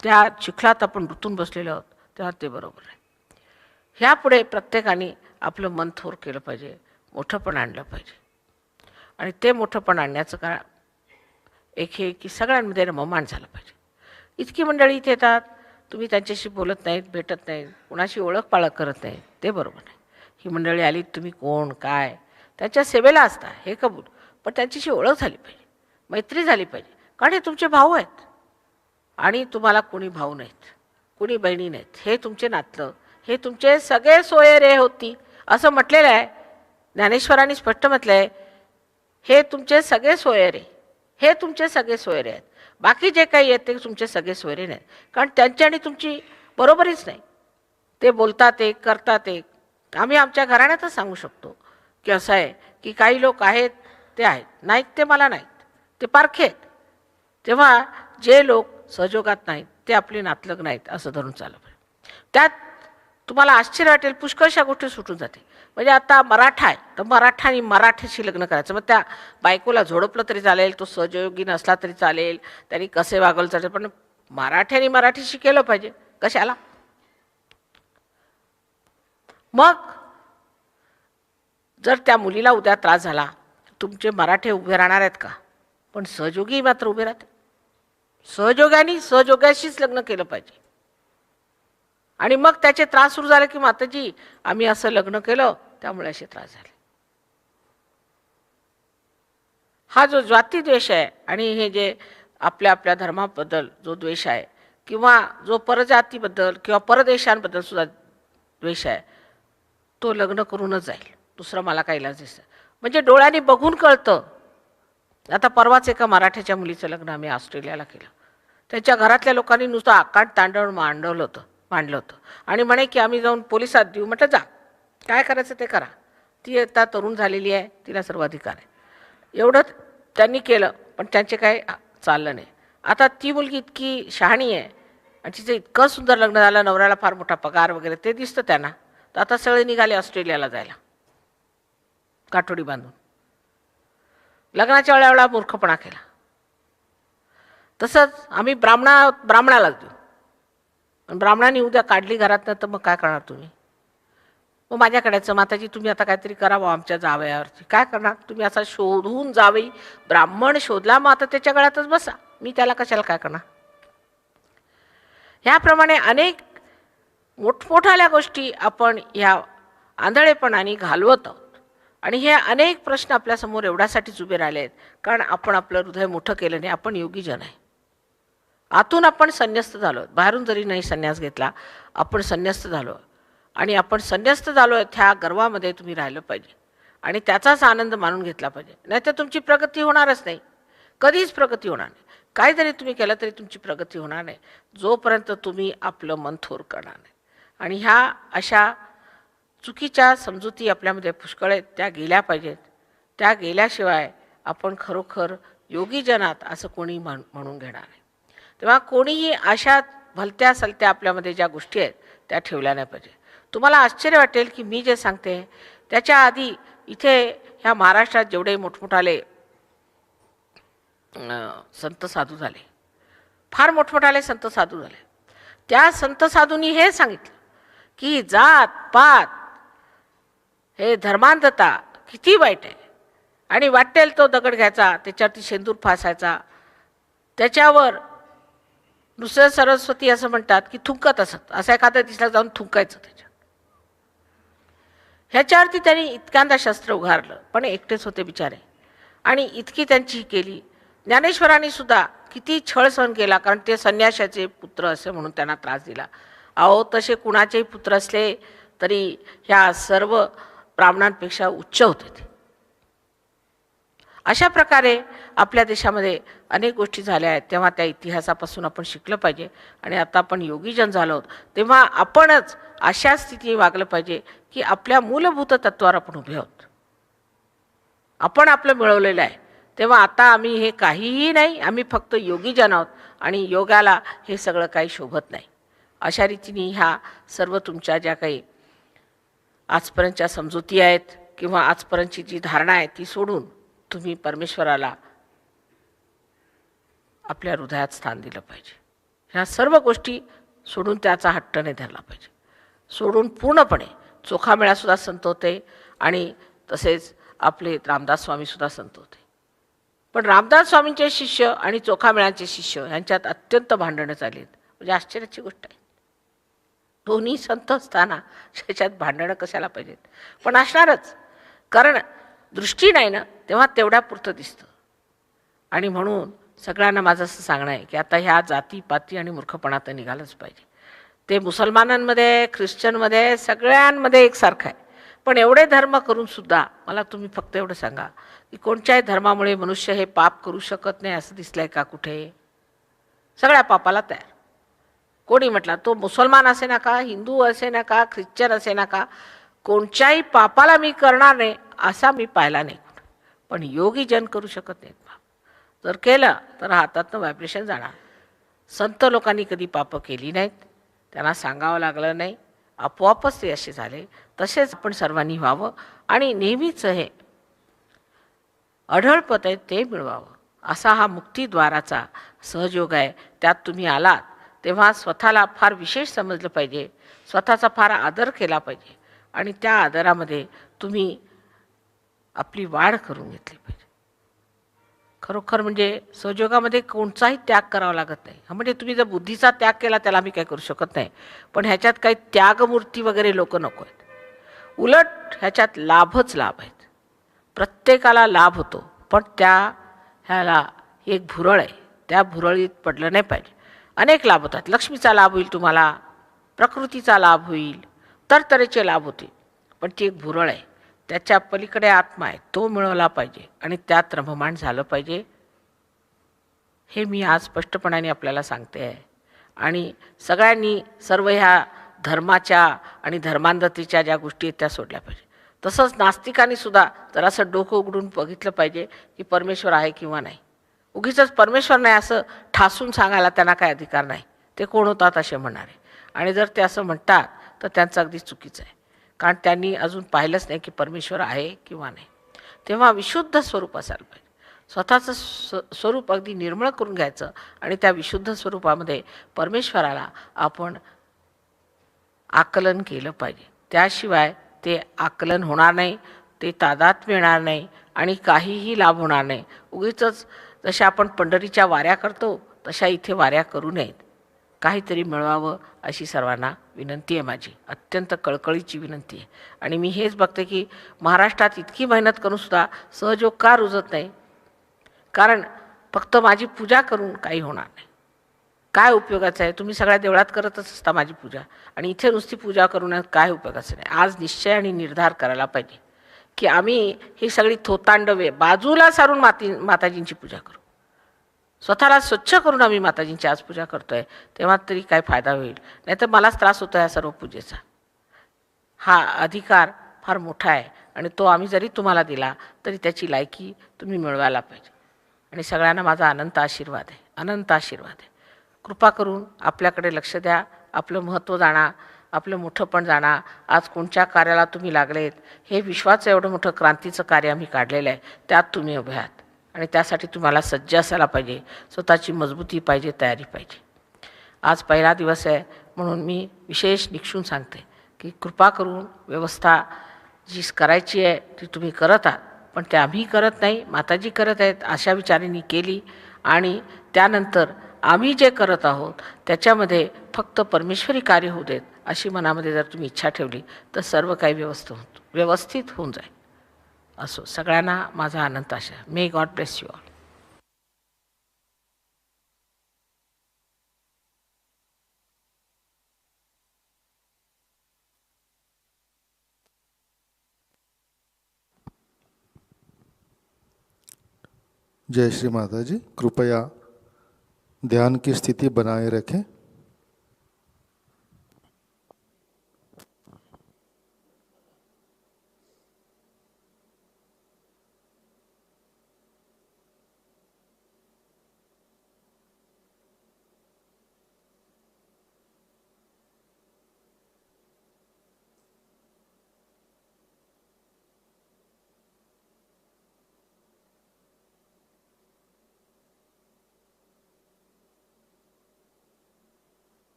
त्या चिखलात आपण रुतून बसलेलो आहोत. तेव्हा ते बरोबर आहे. ह्यापुढे प्रत्येकाने आपलं मन थोर केलं पाहिजे, मोठंपण आणलं पाहिजे. आणि ते मोठंपण आणण्याचं कारण एक हे की सगळ्यांमध्ये रममाण झालं पाहिजे. इतकी मंडळी इथे येतात, तुम्ही त्यांच्याशी बोलत नाहीत, भेटत नाहीत, कुणाशी ओळख पाळख करत नाही, ते बरोबर नाही. ही मंडळी आली, तुम्ही कोण काय त्यांच्या सेवेला असता हे कबूल, पण त्यांच्याशी ओळख झाली पाहिजे, मैत्री झाली पाहिजे. कारण हे तुमचे भाऊ आहेत आणि तुम्हाला कोणी भाऊ नाहीत, कोणी बहिणी नाहीत. हे तुमचे नातलं, हे तुमचे सगळे सोयरे होती असं म्हटलेलं आहे. ज्ञानेश्वरांनी स्पष्ट म्हटलं आहे, हे तुमचे सगळे सोयरे, हे तुमचे सगळे सोयरे आहेत. बाकी जे काही आहेत ते तुमचे सगळे सोयरे नाहीत. कारण त्यांची आणि तुमची बरोबरीच नाही. ते बोलतात एक, करतात एक. आम्ही आमच्या घराण्यातच सांगू शकतो की असं आहे की काही लोक आहेत ते आहेत, नाहीत ते मला नाहीत, ते पारखे आहेत. तेव्हा जे लोक सहयोगात नाहीत ते आपले नातलग नाहीत असं धरून चाललं पाहिजे. त्यात तुम्हाला आश्चर्य वाटेल, पुष्कळशा गोष्टी सुटून जाते. म्हणजे आता मराठा आहे तर मराठानी मराठीशी लग्न करायचं, मग त्या बायकोला झोडपलं तरी चालेल, तो सहयोगी नसला तरी चालेल, त्यांनी कसे वागवलं चालेल, पण मराठ्याने मराठीशी केलं पाहिजे. कशाला? मग जर त्या मुलीला उद्या त्रास झाला, तुमचे मराठे उभे राहणार आहेत का? पण सहयोगी मात्र उभे राहते. सहयोगाने सहयोगाशीच लग्न केलं पाहिजे. आणि मग त्याचे त्रास सुरू झाले की माताजी आम्ही असं लग्न केलं त्यामुळे असे त्रास झाले. हा जो जाती द्वेष आहे आणि हे जे आपल्या आपल्या धर्माबद्दल जो द्वेष आहे किंवा जो परजातीबद्दल किंवा परदेशांबद्दल सुद्धा द्वेष आहे, तो लग्न करूनच जाईल. दुसरं मला काही इलाज दिसतं. म्हणजे डोळ्यांनी बघून कळतं. आता परवाच एका मराठ्याच्या मुलीचं लग्न आम्ही ऑस्ट्रेलियाला केलं. त्यांच्या घरातल्या लोकांनी नुसतं आकांड तांडव मांडलं होतं आणि म्हणे की आम्ही जाऊन पोलिसात देऊ. म्हटलं जा, काय करायचं ते करा. ती आता तरुण झालेली आहे, तिला सर्व अधिकार आहे. एवढं त्यांनी केलं, पण त्यांचे काय चाललं नाही. आता ती मुलगी इतकी शहाणी आहे आणि तिचं इतकं सुंदर लग्न झालं, नवऱ्याला फार मोठा पगार वगैरे ते दिसतं त्यांना. तर आता सगळे निघाले ऑस्ट्रेलियाला जायला काठोडी बांधून. लग्नाच्या वेळेला मूर्खपणा केला. तसंच आम्ही ब्राह्मणाला देऊ, पण ब्राह्मणाने उद्या काढली घरातनं तर मग काय करणार तुम्ही? मग माझ्याकडेचं माताजी तुम्ही आता काहीतरी करावं आमच्या जावयावरती. काय करणार तुम्ही? असा शोधून जावई ब्राह्मण शोधला, मग आता त्याच्या गळ्यातच बसा, मी त्याला कशाला काय करणार? ह्याप्रमाणे अनेक मोठमोठ्या गोष्टी आपण ह्या आंधळेपणाने घालवत आहोत. आणि हे अनेक प्रश्न आपल्यासमोर एवढ्यासाठीच उभे राहिले आहेत कारण आपण आपलं हृदय मोठं केलं नाही. आपण योगीजन आहे. आतून आपण संन्यस्त झालो, बाहेरून जरी नाही संन्यास घेतला, आपण संन्यस्त झालो. आणि आपण संन्यस्त झालो आहे त्या गर्वामध्ये तुम्ही राहिलं पाहिजे आणि त्याचाच आनंद मानून घेतला पाहिजे. नाहीतर तुमची प्रगती होणारच नाही, कधीच प्रगती होणार नाही. काय जरी तुम्ही केलं तरी तुमची प्रगती होणार नाही जोपर्यंत तुम्ही आपलं मन थोर करणार नाही. आणि ह्या अशा चुकीच्या समजुती आपल्यामध्ये पुष्कळ आहेत, त्या गेल्या पाहिजेत. त्या गेल्याशिवाय आपण खरोखर योगीजनात असं कोणी म्हणून घेणार नाही. तेव्हा कोणीही अशा भलत्या सलत्या आपल्यामध्ये ज्या गोष्टी आहेत त्या ठेवल्या नाही पाहिजे. तुम्हाला आश्चर्य वाटेल की मी जे सांगते त्याच्या आधी इथे ह्या महाराष्ट्रात जेवढे मोठमोठाले संत साधू झाले, फार मोठमोठाले संत साधू झाले, त्या संत साधूंनी हे सांगितलं की जात पात हे धर्मांधता किती वाईट आहे. आणि वाटेल तो दगड घ्यायचा, त्याच्यावरती शेंदूर फासायचा, त्याच्यावर दुसरं सरस्वती असं म्हणतात की थुंकत असत, असं एखाद्या दिसला जाऊन थुंकायचं त्याच्यात. ह्याच्यावरती त्यांनी इतक्यांदा शस्त्र उघारलं, पण एकटेच होते बिचारे. आणि इतकी त्यांची केली. ज्ञानेश्वरांनी सुद्धा किती छळ सहन केला, कारण ते संन्याशाचे पुत्र असे म्हणून त्यांना त्रास दिला. अहो तसे कुणाचेही पुत्र असले तरी ह्या सर्व ब्राह्मणांपेक्षा उच्च होते ते. अशा प्रकारे आपल्या देशामध्ये अनेक गोष्टी झाल्या आहेत. तेव्हा त्या इतिहासापासून आपण शिकलं पाहिजे. आणि आता आपण योगीजन झालो आहोत तेव्हा आपणच अशा स्थिती वागलं पाहिजे की आपल्या मूलभूत तत्वावर आपण उभे आहोत. आपण आपलं मिळवलेलं आहे. तेव्हा आता आम्ही हे काहीही नाही, आम्ही फक्त योगीजन आहोत आणि योगाला हे सगळं काही शोभत नाही. अशा रीतीने ह्या सर्व तुमच्या ज्या काही आजपर्यंतच्या समजुती आहेत किंवा आजपर्यंतची जी धारणा आहे ती सोडून तुम्ही परमेश्वराला आपल्या हृदयात स्थान दिलं पाहिजे. ह्या सर्व गोष्टी सोडून त्याचा हट्ट नाही धरला पाहिजे. सोडून पूर्णपणे चोखामेळासुद्धा संत होते आणि तसेच आपले रामदास स्वामीसुद्धा संत होते. पण रामदास स्वामींचे शिष्य आणि चोखामेळांचे शिष्य यांच्यात अत्यंत भांडणं झाली आहेत. म्हणजे आश्चर्याची गोष्ट आहे. दोन्ही संत असताना त्याच्यात भांडणं कशाला पाहिजेत, पण असणारच. कारण दृष्टी नाही ना, तेव्हा तेवढ्यापुरतं दिसतं. आणि म्हणून सगळ्यांना माझं असं सांगणं आहे की आता ह्या जातीपाती आणि मूर्खपणा तर निघालंच पाहिजे. ते मुसलमानांमध्ये, ख्रिश्चनमध्ये, सगळ्यांमध्ये एकसारखं आहे. पण एवढे धर्म करूनसुद्धा मला तुम्ही फक्त एवढं सांगा की कोणत्याही धर्मामुळे मनुष्य हे पाप करू शकत नाही असं दिसलं आहे का कुठे? सगळ्या पापाला तयार. कोणी म्हटला, तो मुसलमान असे ना का, हिंदू असे ना का, ख्रिश्चन असे ना का, कोणत्याही पापाला मी करणार नाही असा मी पाहिला नाही. पण योगी जन करू शकत नाहीत पाप. जर केलं तर हातातनं व्हायब्रेशन जाणार. संत लोकांनी कधी पापं केली नाहीत, त्यांना सांगावं लागलं नाही, आपोआपच ते असे झाले. तसेच आपण सर्वांनी व्हावं आणि नेहमीच हे अढळपत आहे ते मिळवावं. असा हा मुक्तिद्वाराचा सहयोग आहे. त्यात तुम्ही आलात तेव्हा स्वतःला फार विशेष समजलं पाहिजे, स्वतःचा फार आदर केला पाहिजे आणि त्या आदरामध्ये तुम्ही आपली वाढ करून घेतली पाहिजे. खरोखर म्हणजे सहयोगामध्ये कोणताही त्याग करावा लागत नाही. म्हणजे तुम्ही जर बुद्धीचा त्याग केला त्याला आम्ही काय करू शकत नाही, पण ह्याच्यात काही त्यागमूर्ती वगैरे लोक नको आहेत. उलट ह्याच्यात लाभच लाभ आहेत. प्रत्येकाला लाभ होतो, पण ह्याला एक भुरळ आहे, त्या भुरळीत पडलं नाही पाहिजे. अनेक लाभ होतात. लक्ष्मीचा लाभ होईल तुम्हाला, प्रकृतीचा लाभ होईल, तरतरेचे लाभ होतील, पण ती एक भुरळ आहे. त्याच्या पलीकडे आत्मा आहे, तो मिळवला पाहिजे आणि त्यात रममाण झालं पाहिजे. हे मी आज स्पष्टपणाने आपल्याला सांगते आहे. आणि सगळ्यांनी सर्व ह्या धर्माच्या आणि धर्मांधतेच्या ज्या गोष्टी आहेत त्या सोडल्या पाहिजे. तसंच नास्तिकांनी सुद्धा जरासं डोकं उघडून बघितलं पाहिजे की परमेश्वर आहे किंवा नाही. उगीचच परमेश्वर नाही असं ठासून सांगायला त्यांना काय अधिकार नाही. ते कोण होतात असे म्हणणारे. आणि जर ते असं म्हणतात तर त्यांचं अगदी चुकीचं आहे, कारण त्यांनी अजून पाहिलंच नाही की परमेश्वर आहे किंवा नाही. तेव्हा विशुद्ध स्वरूप असायला पाहिजे. स्वतःचं स्वरूप अगदी निर्मळ करून घ्यायचं आणि त्या विशुद्ध स्वरूपामध्ये परमेश्वराला आपण आकलन केलं पाहिजे. त्याशिवाय ते आकलन होणार नाही, ते तादात्म्य येणार नाही आणि काहीही लाभ होणार नाही. उगीचच जशा आपण पंढरीच्या वाऱ्या करतो तशा इथे वाऱ्या करू नयेत. काहीतरी मिळवावं अशी सर्वांना विनंती आहे माझी, अत्यंत कळकळीची विनंती आहे. आणि मी हेच बघते की महाराष्ट्रात इतकी मेहनत करूनसुद्धा सहयोग का रुजत नाही? कारण फक्त माझी पूजा करून काही होणार नाही. काय उपयोगाचं आहे? तुम्ही सगळ्या देवळात करतच असता माझी पूजा, आणि इथे नुसती पूजा करून काय उपयोगाचं नाही. आज निश्चय आणि निर्धार करायला पाहिजे की आम्ही ही सगळी थोतांडवे बाजूला सारून माताजींची पूजा करू. स्वतःला स्वच्छ करून आम्ही माताजींची आज पूजा करतोय, तेव्हा तरी काय फायदा होईल. नाहीतर मलाच त्रास होतो या सर्व पूजेचा. हा अधिकार फार मोठा आहे आणि तो आम्ही जरी तुम्हाला दिला तरी त्याची लायकी तुम्ही मिळवायला पाहिजे. आणि सगळ्यांना माझा अनंत आशीर्वाद आहे, अनंत आशीर्वाद आहे. कृपा करून आपल्याकडे लक्ष द्या, आपलं महत्त्व जाणा, आपलं मोठंपण जाणा. आज कोणत्या कार्याला तुम्ही लागलेत, हे विश्वाचं एवढं मोठं क्रांतीचं कार्य आम्ही काढलेलं आहे, त्यात तुम्ही उभे आहात आणि त्यासाठी तुम्हाला सज्ज असायला पाहिजे. स्वतःची मजबूती पाहिजे, तयारी पाहिजे. आज पहिला दिवस आहे म्हणून मी विशेष निक्षून सांगते की कृपा करून व्यवस्था जी करायची आहे ती तुम्ही करत आहात, पण ते आम्ही करत नाही, माताजी करत आहेत अशा विचारांनी केली. आणि त्यानंतर आम्ही जे करत आहोत त्याच्यामध्ये फक्त परमेश्वरी कार्य होऊ देत अशी मनामध्ये जर तुम्ही इच्छा ठेवली तर सर्व काही व्यवस्थित होऊन जाईल. असो, सगळ्यांना माझा अनंत आशा. May God bless you all. जय श्री माता जी। कृपया ध्यान की स्थिति बनाए रखें।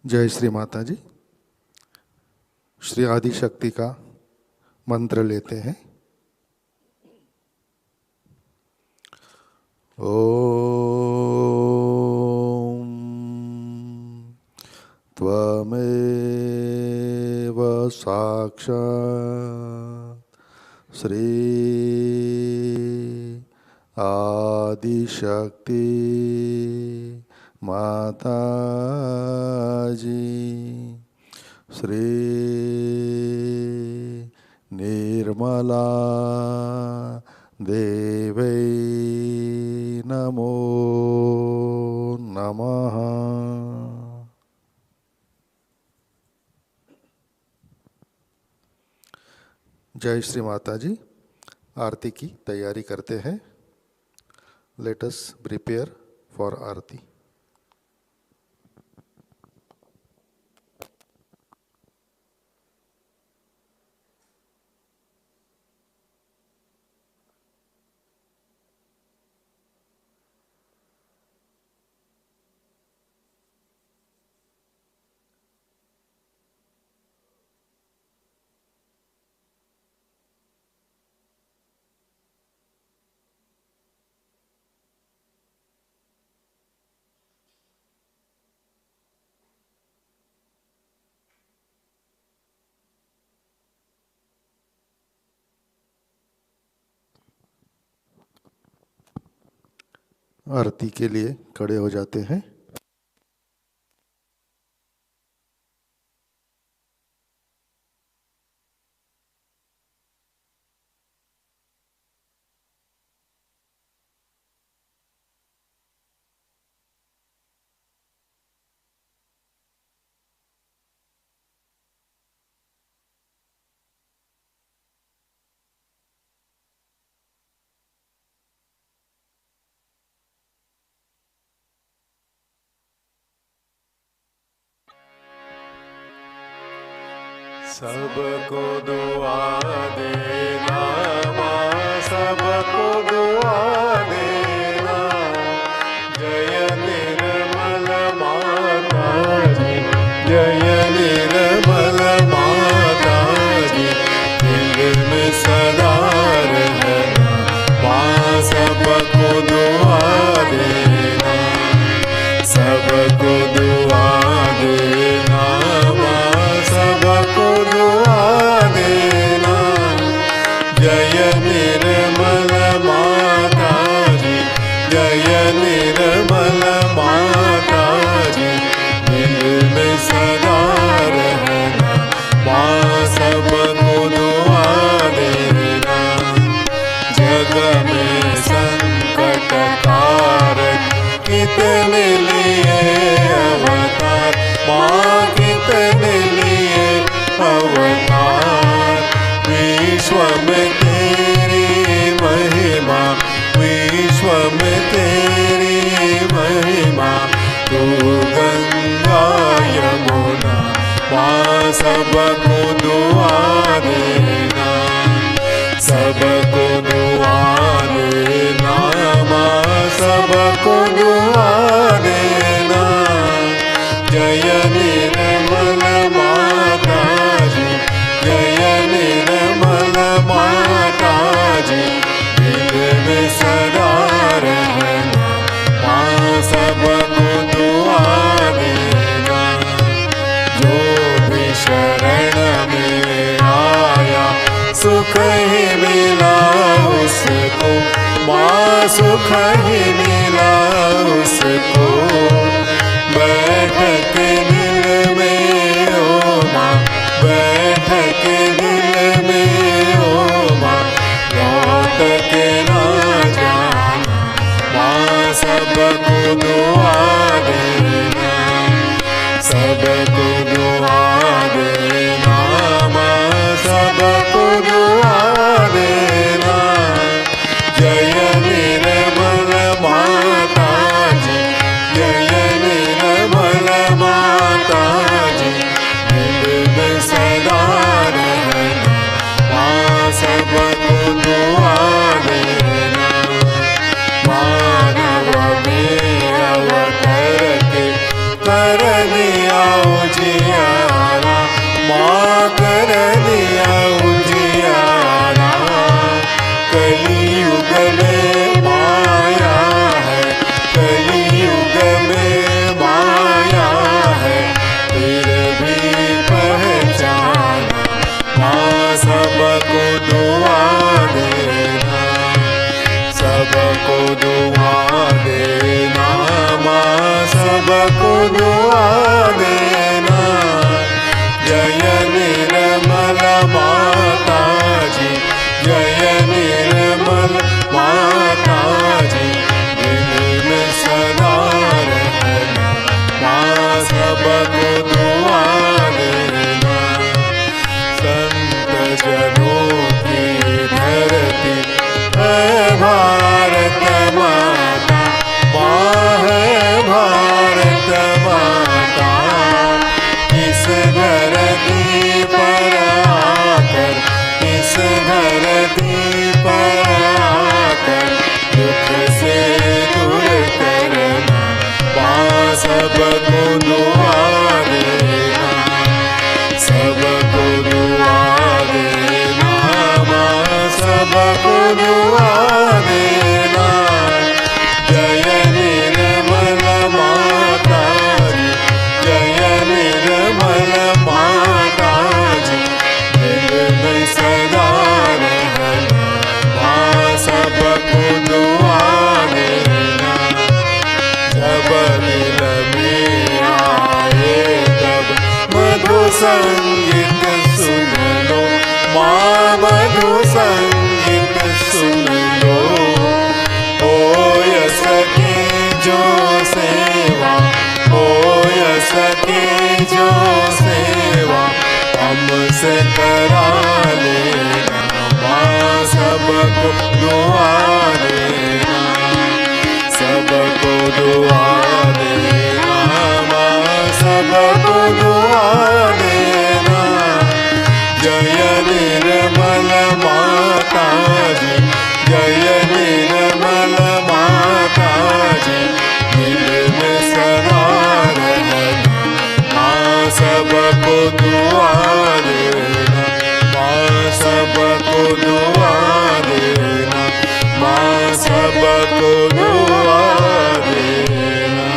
जय श्री माता जी। श्री आदिशक्ति का मंत्र लेते हैं। ओम त्वमेव साक्षात् श्री आदिशक्ति माता जी श्री निर्मला देवै नमो नमः। जय श्री माता जी। आरती की तैयारी करते हैं। लेट अस प्रिपेयर फॉर आरती। आरती के लिए खड़े हो जाते हैं। सबको दुआ देना माँ, सबको दुआ देना। जय निर्मल माता जी, जय निर्मल माता जी। दिल में सदा रहना माँ, सबको दुआ देना, सबको दुआ देना माँ, सबको दुआ देना। जय निर्मल माता जी, जय निर्मल माता जी। दिल में सदा रहना माँ, सबको दुआ देना। जग में संकट कारक कितने लिए अवतार माँ, कितने लिए अवतार। विश्व में तेरी महिमा, विश्व में तेरी महिमा। तू गंगा यमुना माँ, सबको दुआ देना, सबको दुआ देना माँ, सबको दुआ देना। जय निर्मल माता जी, जय निर्मल माता जी। दिल में सदा रहना माँ, सबको दुआ देना। जो भी शरण में आया सुख ही मिला उसको माँ, सुख ही मिला उसको। बैठ के दिल में ओ माँ, बैठ के दिल में ओ माँ। लौट के ना जाना माँ, सबको दुआ देना, सबको दुआ देना माँ, सबको दुआ देना। जय निर्मल माता जी, जय निर्मल माता जी। दिल में सदा दुआ देना। जय निर्मल माता जी, जय निर्मल माता जी, दिल में सदा रहना माँ सबको दुआ देना। संत जनों की धरती है भारत माता, माँ है भारत माता। इस धरती पर आकर, इस धरती पर आकर दुख से दूर करना माँ सबको दुआ देना। सबको दुआ देना माँ सबको दुआ देना। जय निर्मल माता जी, जय निर्मल माता जी, दिल में सदा रहना माँ सबको दुआ देना। जब दिल में आए तब मधु संगीत सुन लो माँ, मधु संगीत सुन लो। ओ यस की जो सेवा, ओ यस की जो सेवा हमसे करा लेना माँ सबको दुआ देना। सबको दुआ देना माँ सबको दुआ देना। जय निर्मल माता जी, जय निर्मल माता जी, दिल में सदा रहना माँ सबको दुआ देना। माँ सबको दुआ देना, माँ सबको दुआ देना।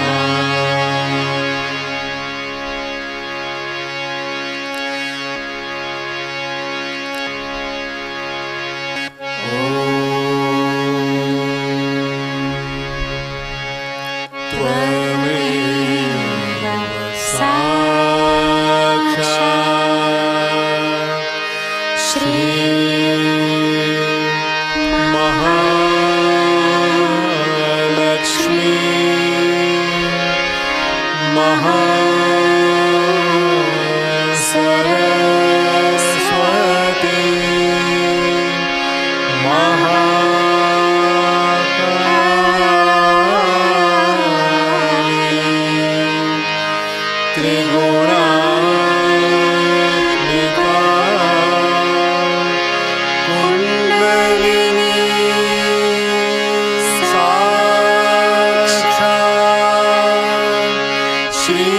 त्वमेव साक्षात् श्री महालक्ष्मी महासरस्वती महाकाली त्रिगुणात्मिका कुंडलिनी साक्षात् श्री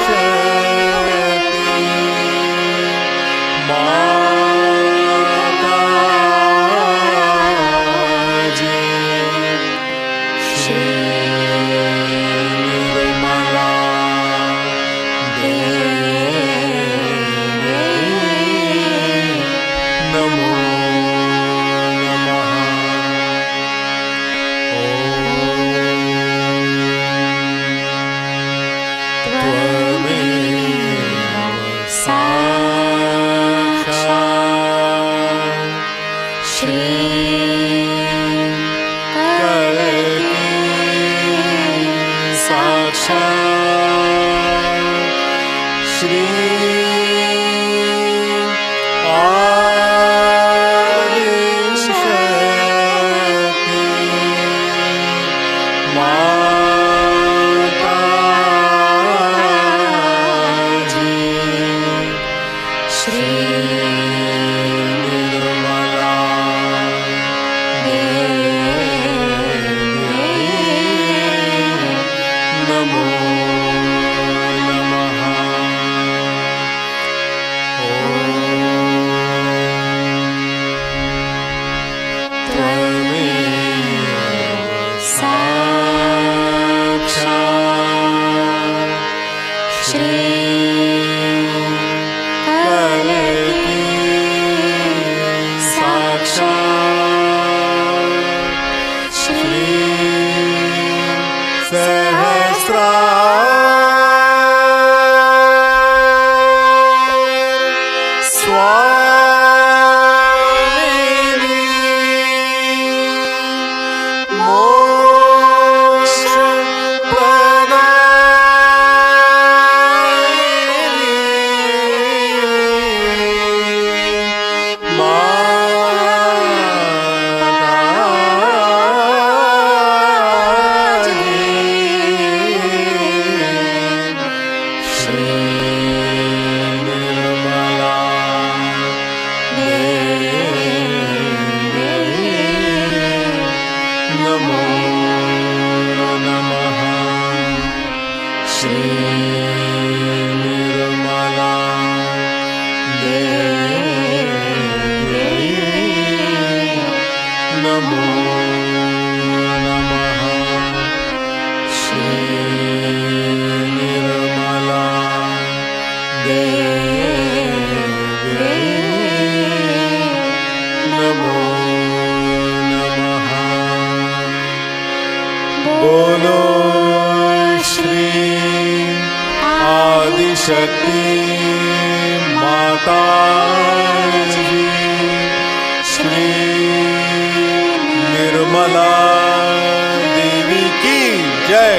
आदिशक्ति माता जी। श्री निर्मला देवी नमो नमः। त्वमेव साक्षात् श्री कलकी साक्षात् श्री आदिशक्ति माता जी। श्री निर्मला नमो नमः। त्वमेव साक्षात् श्री कलकी स्वामिनी मोक्ष प्रदायिनी बोलो श्री आदिशक्ति माता जी, श्री निर्मला देवी की जय।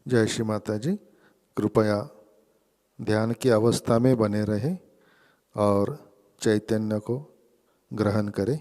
जय श्री माता जी। कृपया ध्यान की अवस्था में बने रहें और चैतन्य को ग्रहण करें।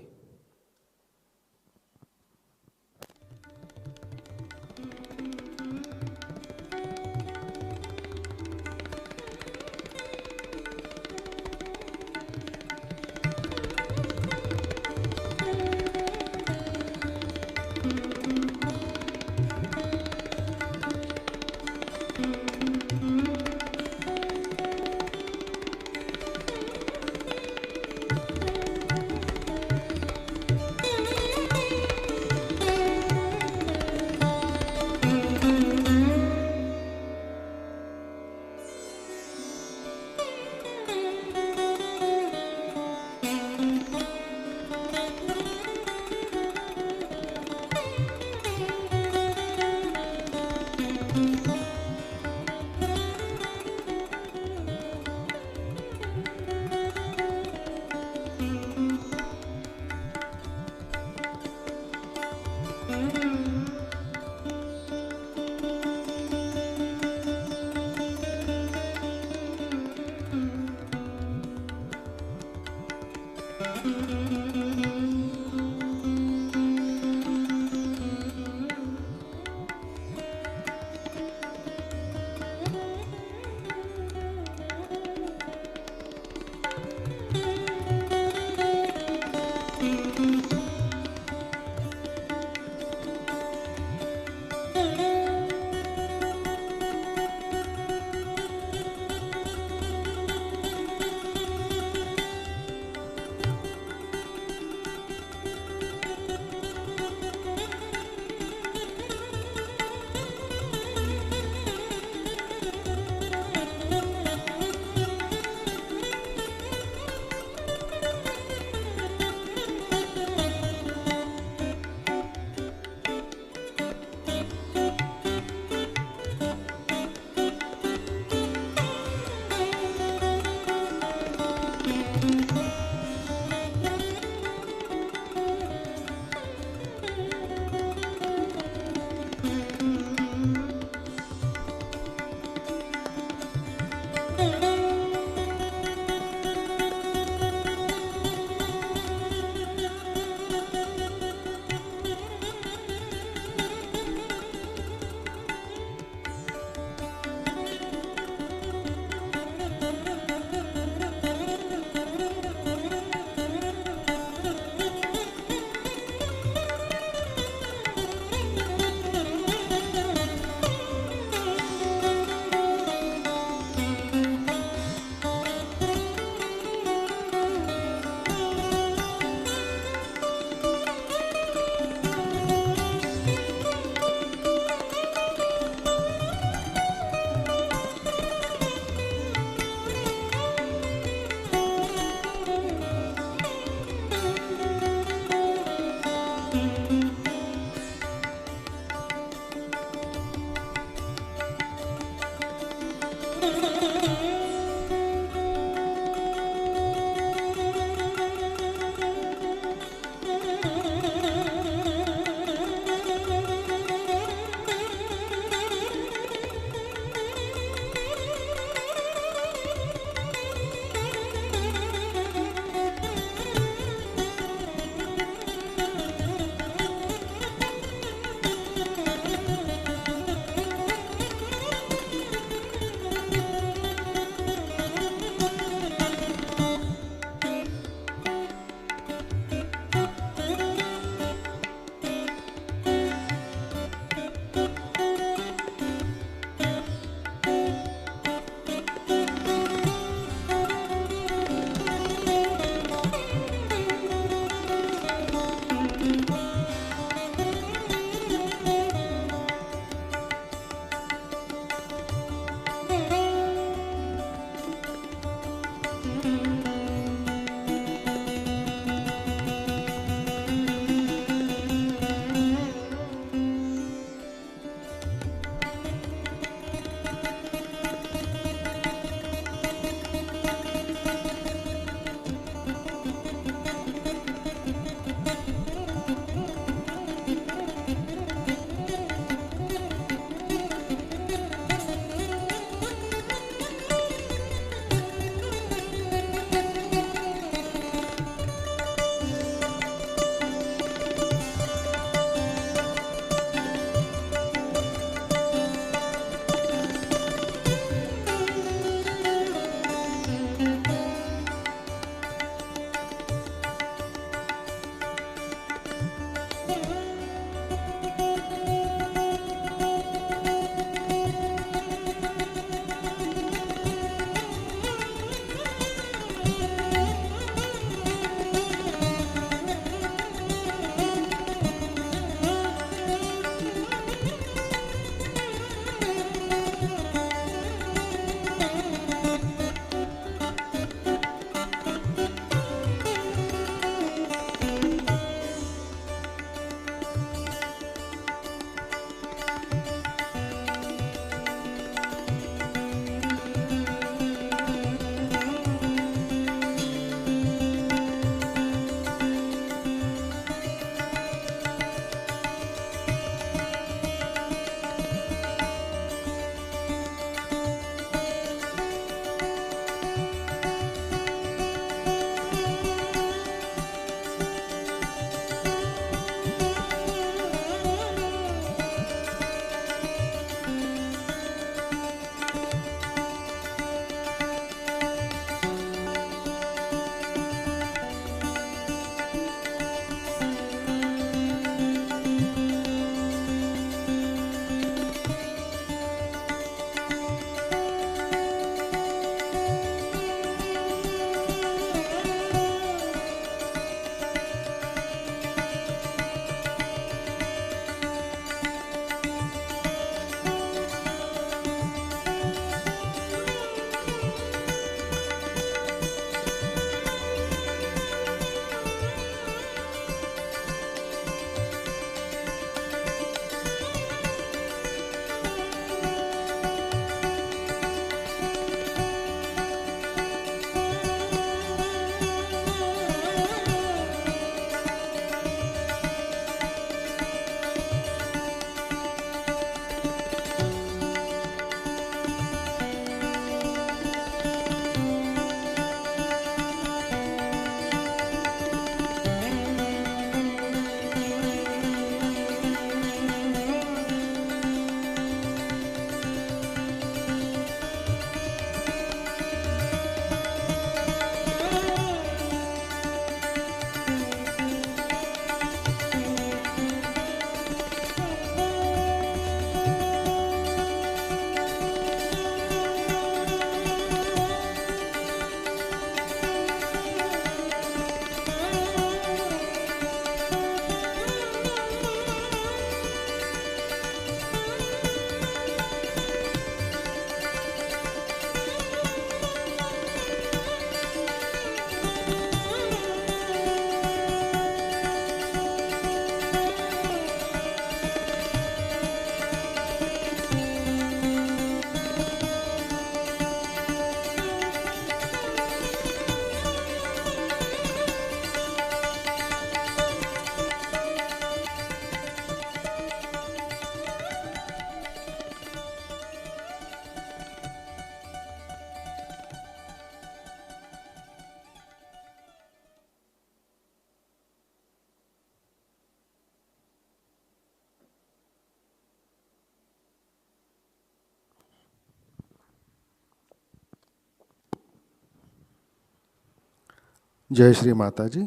जय श्री माता जी।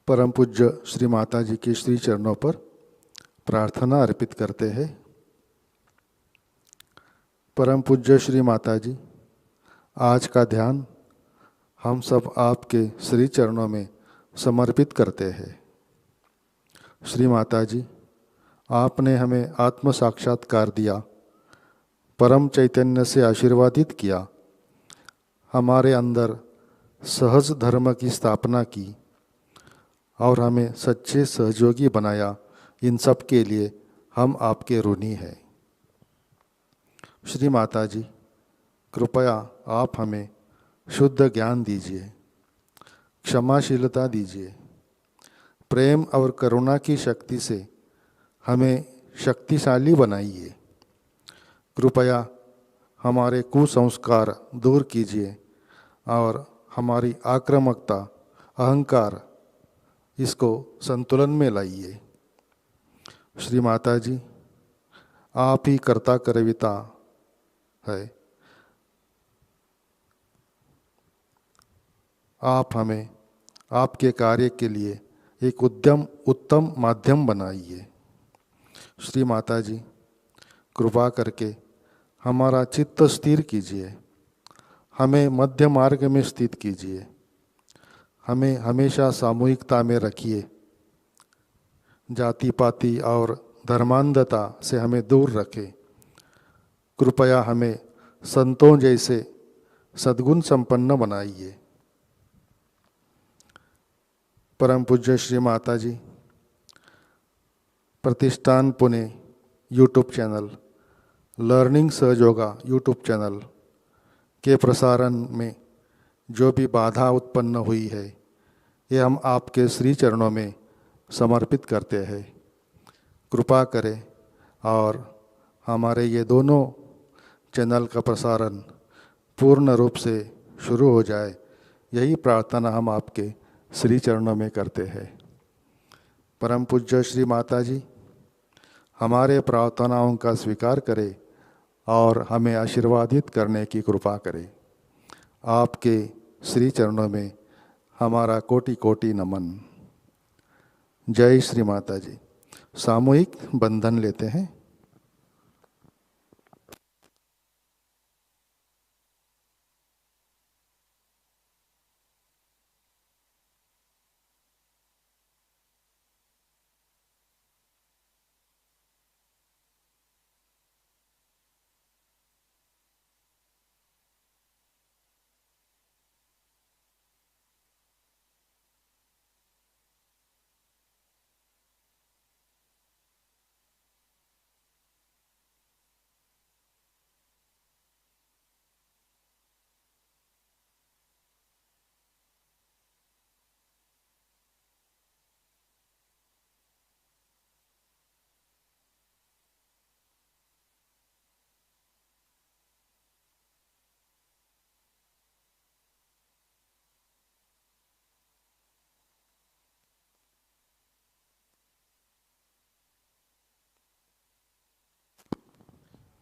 परम पूज्य श्री माता जी के श्री चरणों पर प्रार्थना अर्पित करते हैं। परम पूज्य श्री माता जी, आज का ध्यान हम सब आपके श्री चरणों में समर्पित करते हैं। श्री माता जी, आपने हमें आत्म साक्षात्कार दिया, परम चैतन्य से आशीर्वादित किया, हमारे अंदर सहज धर्म की स्थापना की और हमें सच्चे सहयोगी बनाया। इन सब के लिए हम आपके ऋणी हैं। श्री माता जी, कृपया आप हमें शुद्ध ज्ञान दीजिए, क्षमाशीलता दीजिए, प्रेम और करुणा की शक्ति से हमें शक्तिशाली बनाइए। कृपया हमारे कुसंस्कार दूर कीजिए और हमारी आक्रामकता, अहंकार, इसको संतुलन में लाइए। श्री माता जी, आप ही कर्ता कर्विता है। आप हमें आपके कार्य के लिए एक उत्तम माध्यम बनाइए। श्री माता जी, कृपा करके हमारा चित्त स्थिर कीजिए, हमें मध्य मार्ग में स्थित कीजिए, हमें हमेशा सामूहिकता में रखिए, जाति पाति और धर्मांधता से हमें दूर रखें। कृपया हमें संतों जैसे सद्गुण संपन्न बनाइए। परम पूज्य Shri Mata ji, Pratishthan Pune YouTube channel, learning सहयोगा यूट्यूब चैनल के प्रसारण में जो भी बाधा उत्पन्न हुई है, ये हम आपके श्री चरणों में समर्पित करते हैं। कृपा करें और हमारे ये दोनों चैनल का प्रसारण पूर्ण रूप से शुरू हो जाए, यही प्रार्थना हम आपके श्री चरणों में करते हैं। परम पूज्य श्री माता जी, हमारे प्रार्थनाओं का स्वीकार करें और हमें आशीर्वादित करने की कृपा करें। आपके श्री चरणों में हमारा कोटि कोटि नमन। जय श्री माता जी। सामूहिक बंधन लेते हैं।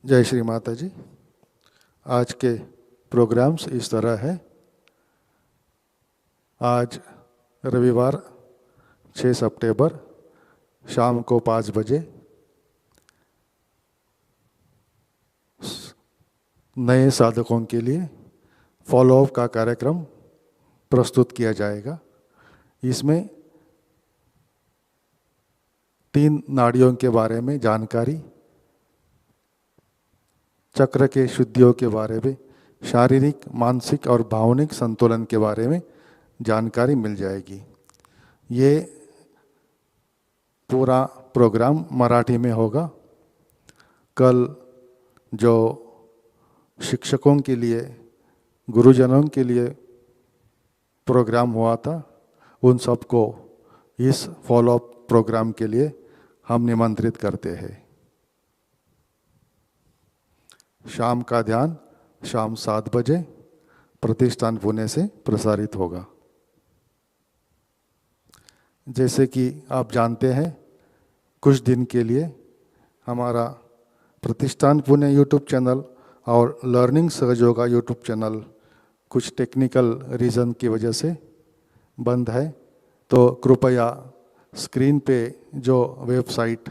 जय श्री माता जी। आज के प्रोग्राम्स इस तरह है। आज रविवार 6 सितंबर शाम को 5 बजे नए साधकों के लिए फॉलोअप का कार्यक्रम प्रस्तुत किया जाएगा। इसमें 3 नाड़ियों के बारे में जानकारी, चक्र के शुद्धियों के बारे में, शारीरिक, मानसिक और भावनिक संतुलन के बारे में जानकारी मिल जाएगी। ये पूरा प्रोग्राम मराठी में होगा। कल जो शिक्षकों के लिए, गुरुजनों के लिए प्रोग्राम हुआ था, उन सबको इस फॉलोअप प्रोग्राम के लिए हम निमंत्रित करते हैं। शाम का ध्यान शाम 7 बजे प्रतिष्ठान पुणे से प्रसारित होगा। जैसे कि आप जानते हैं, कुछ दिन के लिए हमारा प्रतिष्ठान पुणे यूट्यूब चैनल और लर्निंग सहयोगा यूट्यूब चैनल कुछ टेक्निकल रीज़न की वजह से बंद है, तो कृपया स्क्रीन पे जो वेबसाइट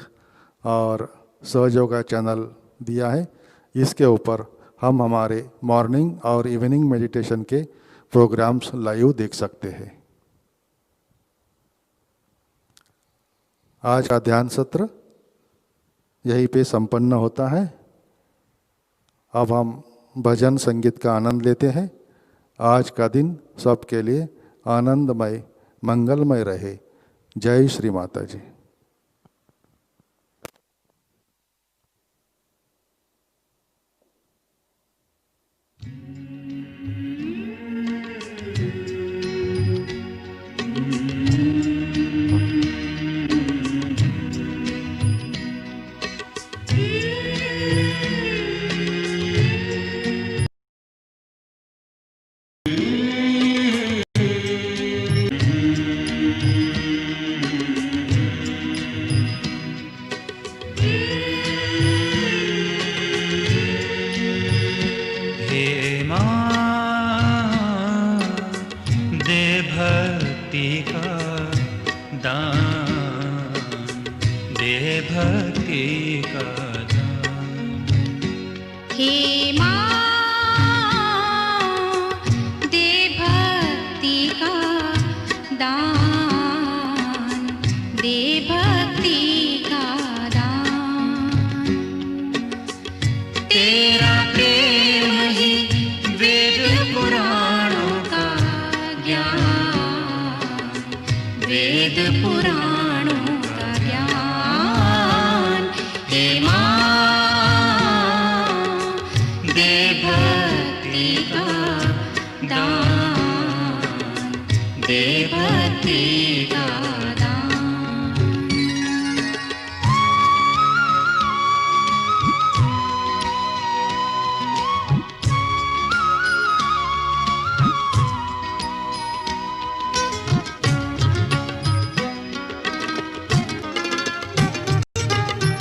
और सहयोगा चैनल दिया है, इसके ऊपर हम हमारे मॉर्निंग और इवनिंग मेडिटेशन के प्रोग्राम्स लाइव देख सकते हैं। आज का ध्यान सत्र यहीं पे संपन्न होता है। अब हम भजन संगीत का आनंद लेते हैं। आज का दिन सबके लिए आनंदमय मंगलमय रहे। जय श्री माता जी।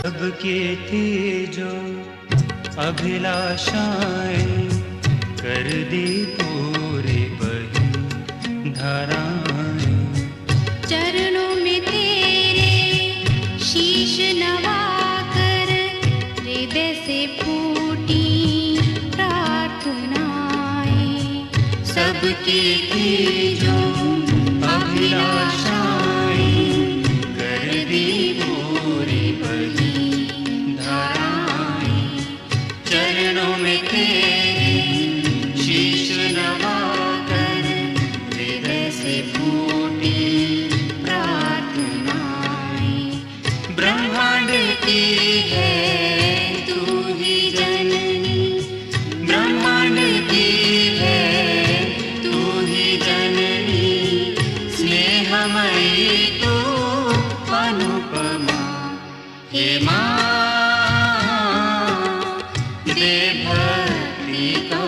सबके थी जो अभिलाषाएं कर दी पूरी बही धाराएं। चरणों में तेरे शीश नवाकर हृदय से फूटी प्रार्थनाएं। सबके थी जो अभिलाषाएं कर दी पूरी बही धाराएं। चरणों में तेरे शीश नवाकर हृदय से फूटी प्रार्थनाएं। ब्रह्मांड की है तू ही जननी, ब्रह्मांड की है तू ही जननी। स्नेहमयी तू अनुपमा, हे माँ दे भक्ति का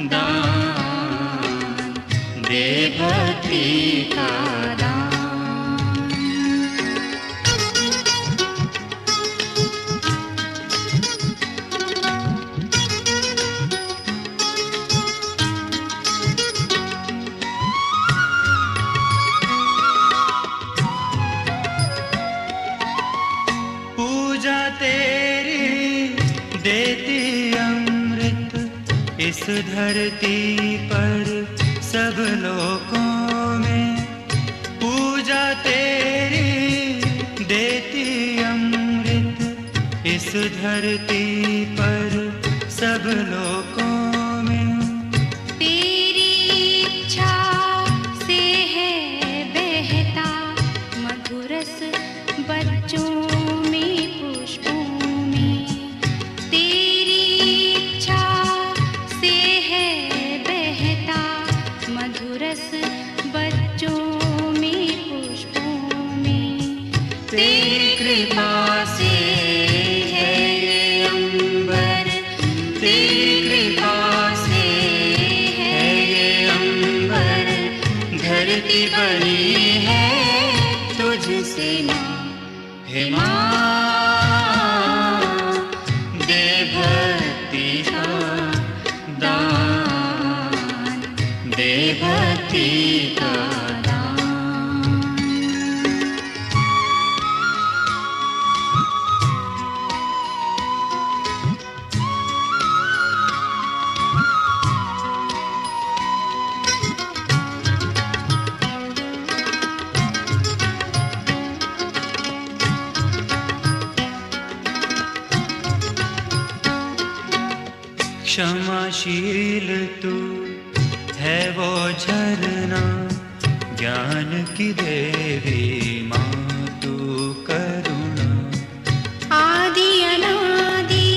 दान, दे भक्ति का दान। पूजा तेरी देती अमृत इस धरती पर सब लोगों में। पूजा तेरी देती अमृत इस धरती पर सब लोगों में। तेरी इच्छा से है बहता मधुरस बच्चों में पुष्पों में। तेरी इच्छा से है बहता मधुरस बच्चों में पुष्पों में। तेरी कृपा से है ये अंबर, तेरी कृपा से है ये अंबर। धरती बनी है तुझसे माँ, हे माँ दे भक्ति का दान, भक्ति का दान। क्षमाशील तू है वो झरना, ज्ञान की देवी माँ तू करुणा। आदि अनादि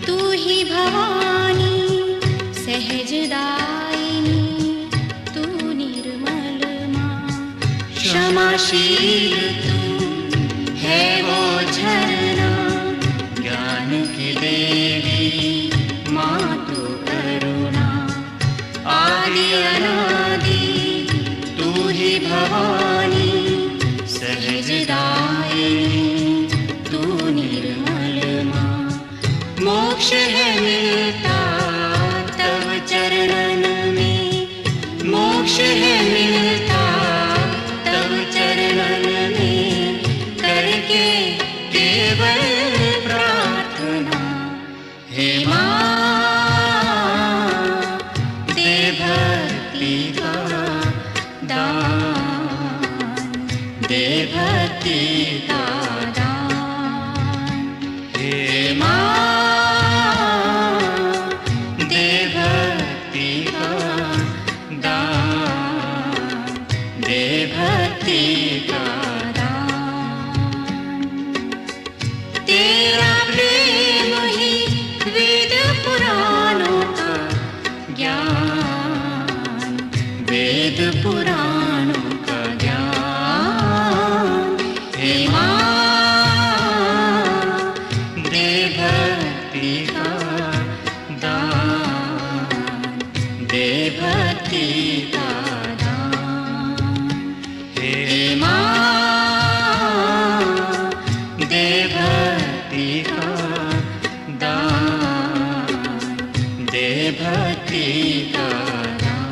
तू ही भवानी, सहजदायिनी तू निर्मल माँ। क्षमाशील तू है वो झरना, ज्ञान की देवी माँ तू करुणा। आदि अनादि तू ही भवानी, सहजदायिनी तू निर्मल माँ। मोक्ष है मिलता तव चरणन में, मोक्ष है मिलता तव चरणन में, करके केवल प्रार्थना। हे माँ दे भक्ति का दान, दे भक्ति का दान। हे माँ दे भक्ति का दान, दे भक्ति का दान। तेरा प्रेम ही वेद पुराणों का ज्ञान, वेद पुराणों का ज्ञान। हे माँ दे भक्ति का दान, दे भक्ति का दान। हे माँ दे भक्ति का दान, दे भक्ति का दान।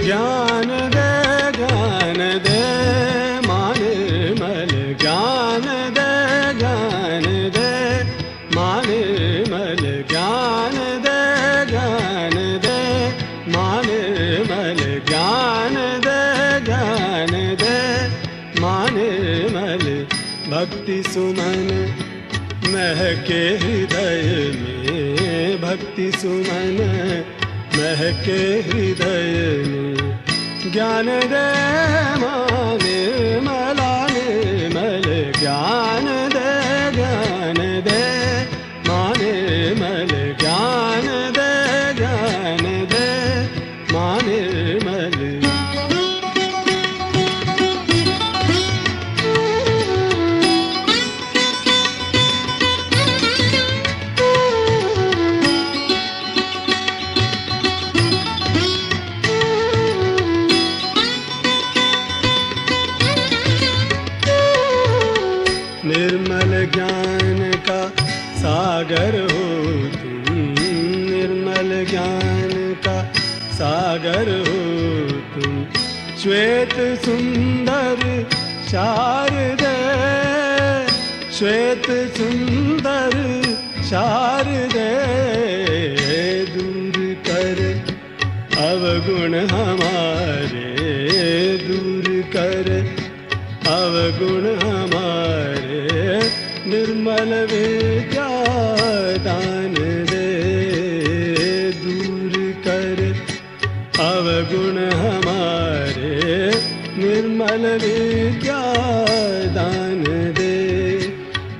ज्ञान दे मान मल, ज्ञान दे मान मल, ज्ञान दे मान मल, ज्ञान दे मान मल। भक्ति सुमन महके हृदय में, भक्ति सुमन महके हृदय में। ज्ञान दे माने मलाने मल, ज्ञान दे माने मल, ज्ञान दे माने मल। निर्मल ज्ञान का सागर हो तुम, निर्मल ज्ञान का सागर हो तुम। श्वेत सुंदर शारदे, श्वेत सुंदर शारदे दूर कर अवगुण हमारे, दूर कर अवगुण हमारे, निर्मल विद्या दान दे, दूर कर अवगुण हमारे, निर्मल विद्या दान दे।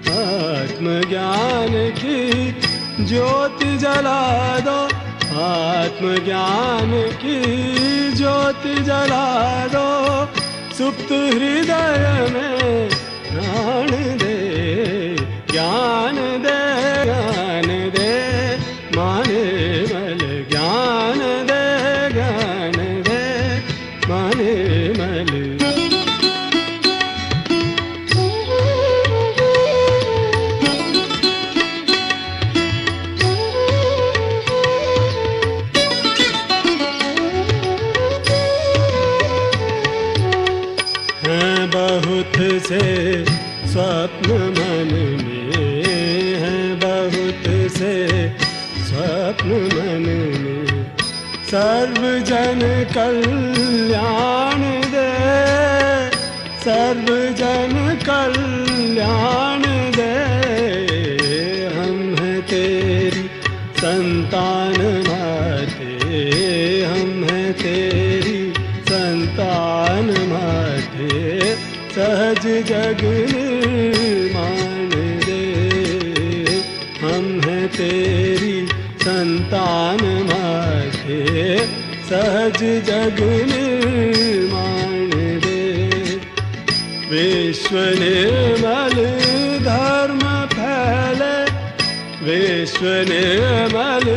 आत्मज्ञान की ज्योति जला दो, आत्मज्ञान की ज्योति जला दो, सुप्त हृदय में प्राण दे, ज्ञान दे, ज्ञान दे, माने मल, ज्ञान दे, ज्ञान दे, माने मल। बहुत से स्वप्न मन में हैं, बहुत से स्वप्न मन में, सर्वजन कल्याण दे, सर्वजन कल्याण दे। हम हैं तेरी संतान माते, हम हैं तेरी संतान माते, सहज जग निर्माण दे। हम हैं तेरी संतान माते, सहज जग निर्माण दे। विश्व निर्मल धर्म फैले, विश्व निर्मल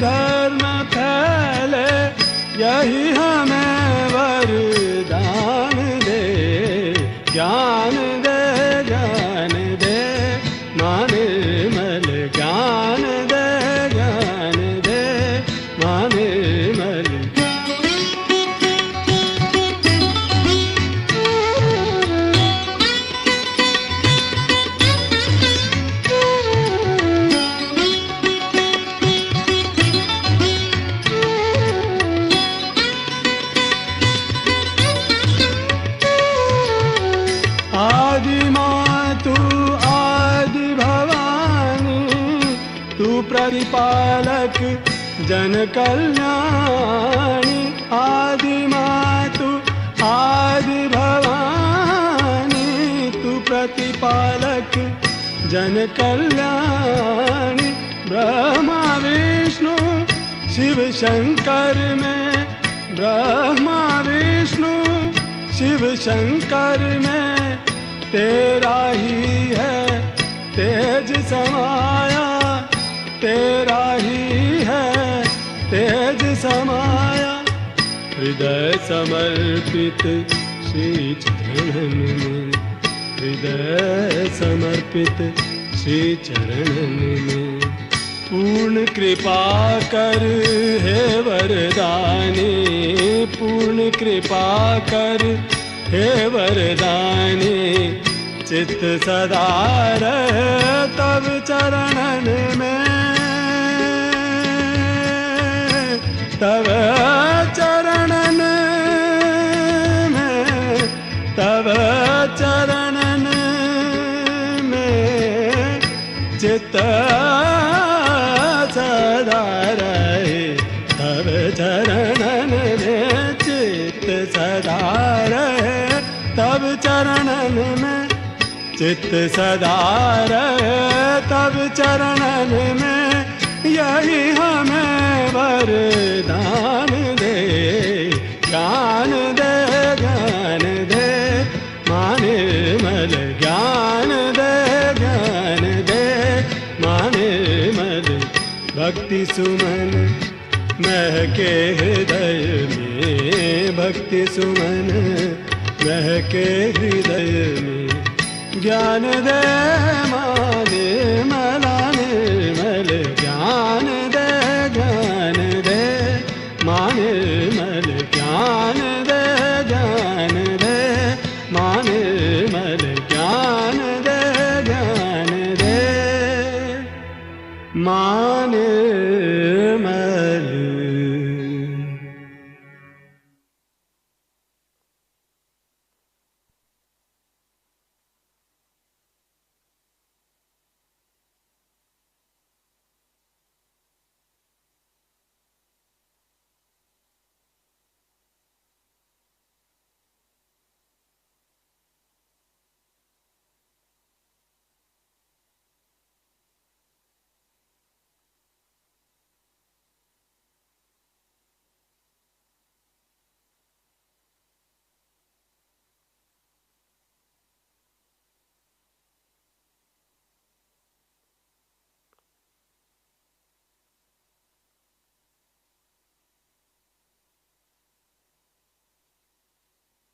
धर्म फैले, यही हमें वरदान दे, ज्ञान दे, ज्ञान दे, माने मल, ज्ञान दे, ज्ञान दे, माने मल। प्रतिपालक जन कल्याणी, आदि मातु आदि भवानी, तू प्रतिपालक जन कल्याणी। ब्रह्मा विष्णु शिव शंकर में, ब्रह्मा विष्णु शिव शंकर में, तेरा ही है तेज समाया, तेरा ही है तेज समाया। हृदय समर्पित श्री चरणन में, हृदय समर्पित श्री चरणन में, पूर्ण कृपा कर हे वरदानी, पूर्ण कृपा कर हे वरदानी। चित्त सदा रहे तब चरणन में, तब चरणन में, तब चरणन में, चित्त सदा रहे तब चरणन में, चित्त सदा रहे तब चरणन में, चित्त सदा रहे तब चरणन में, यही हमें वरदान दे, ज्ञान दे, ज्ञान दे, माने मल, ज्ञान दे, ज्ञान दे, माने मल। भक्ति सुमन महके हृदय में, भक्ति सुमन महके हृदय में, ज्ञान दे माने मलाने मल, ज्ञान दे, ज्ञान दे, माने मल, ज्ञान दे, ज्ञान दे, माने मल, ज्ञान दे, ज्ञान दे। माँ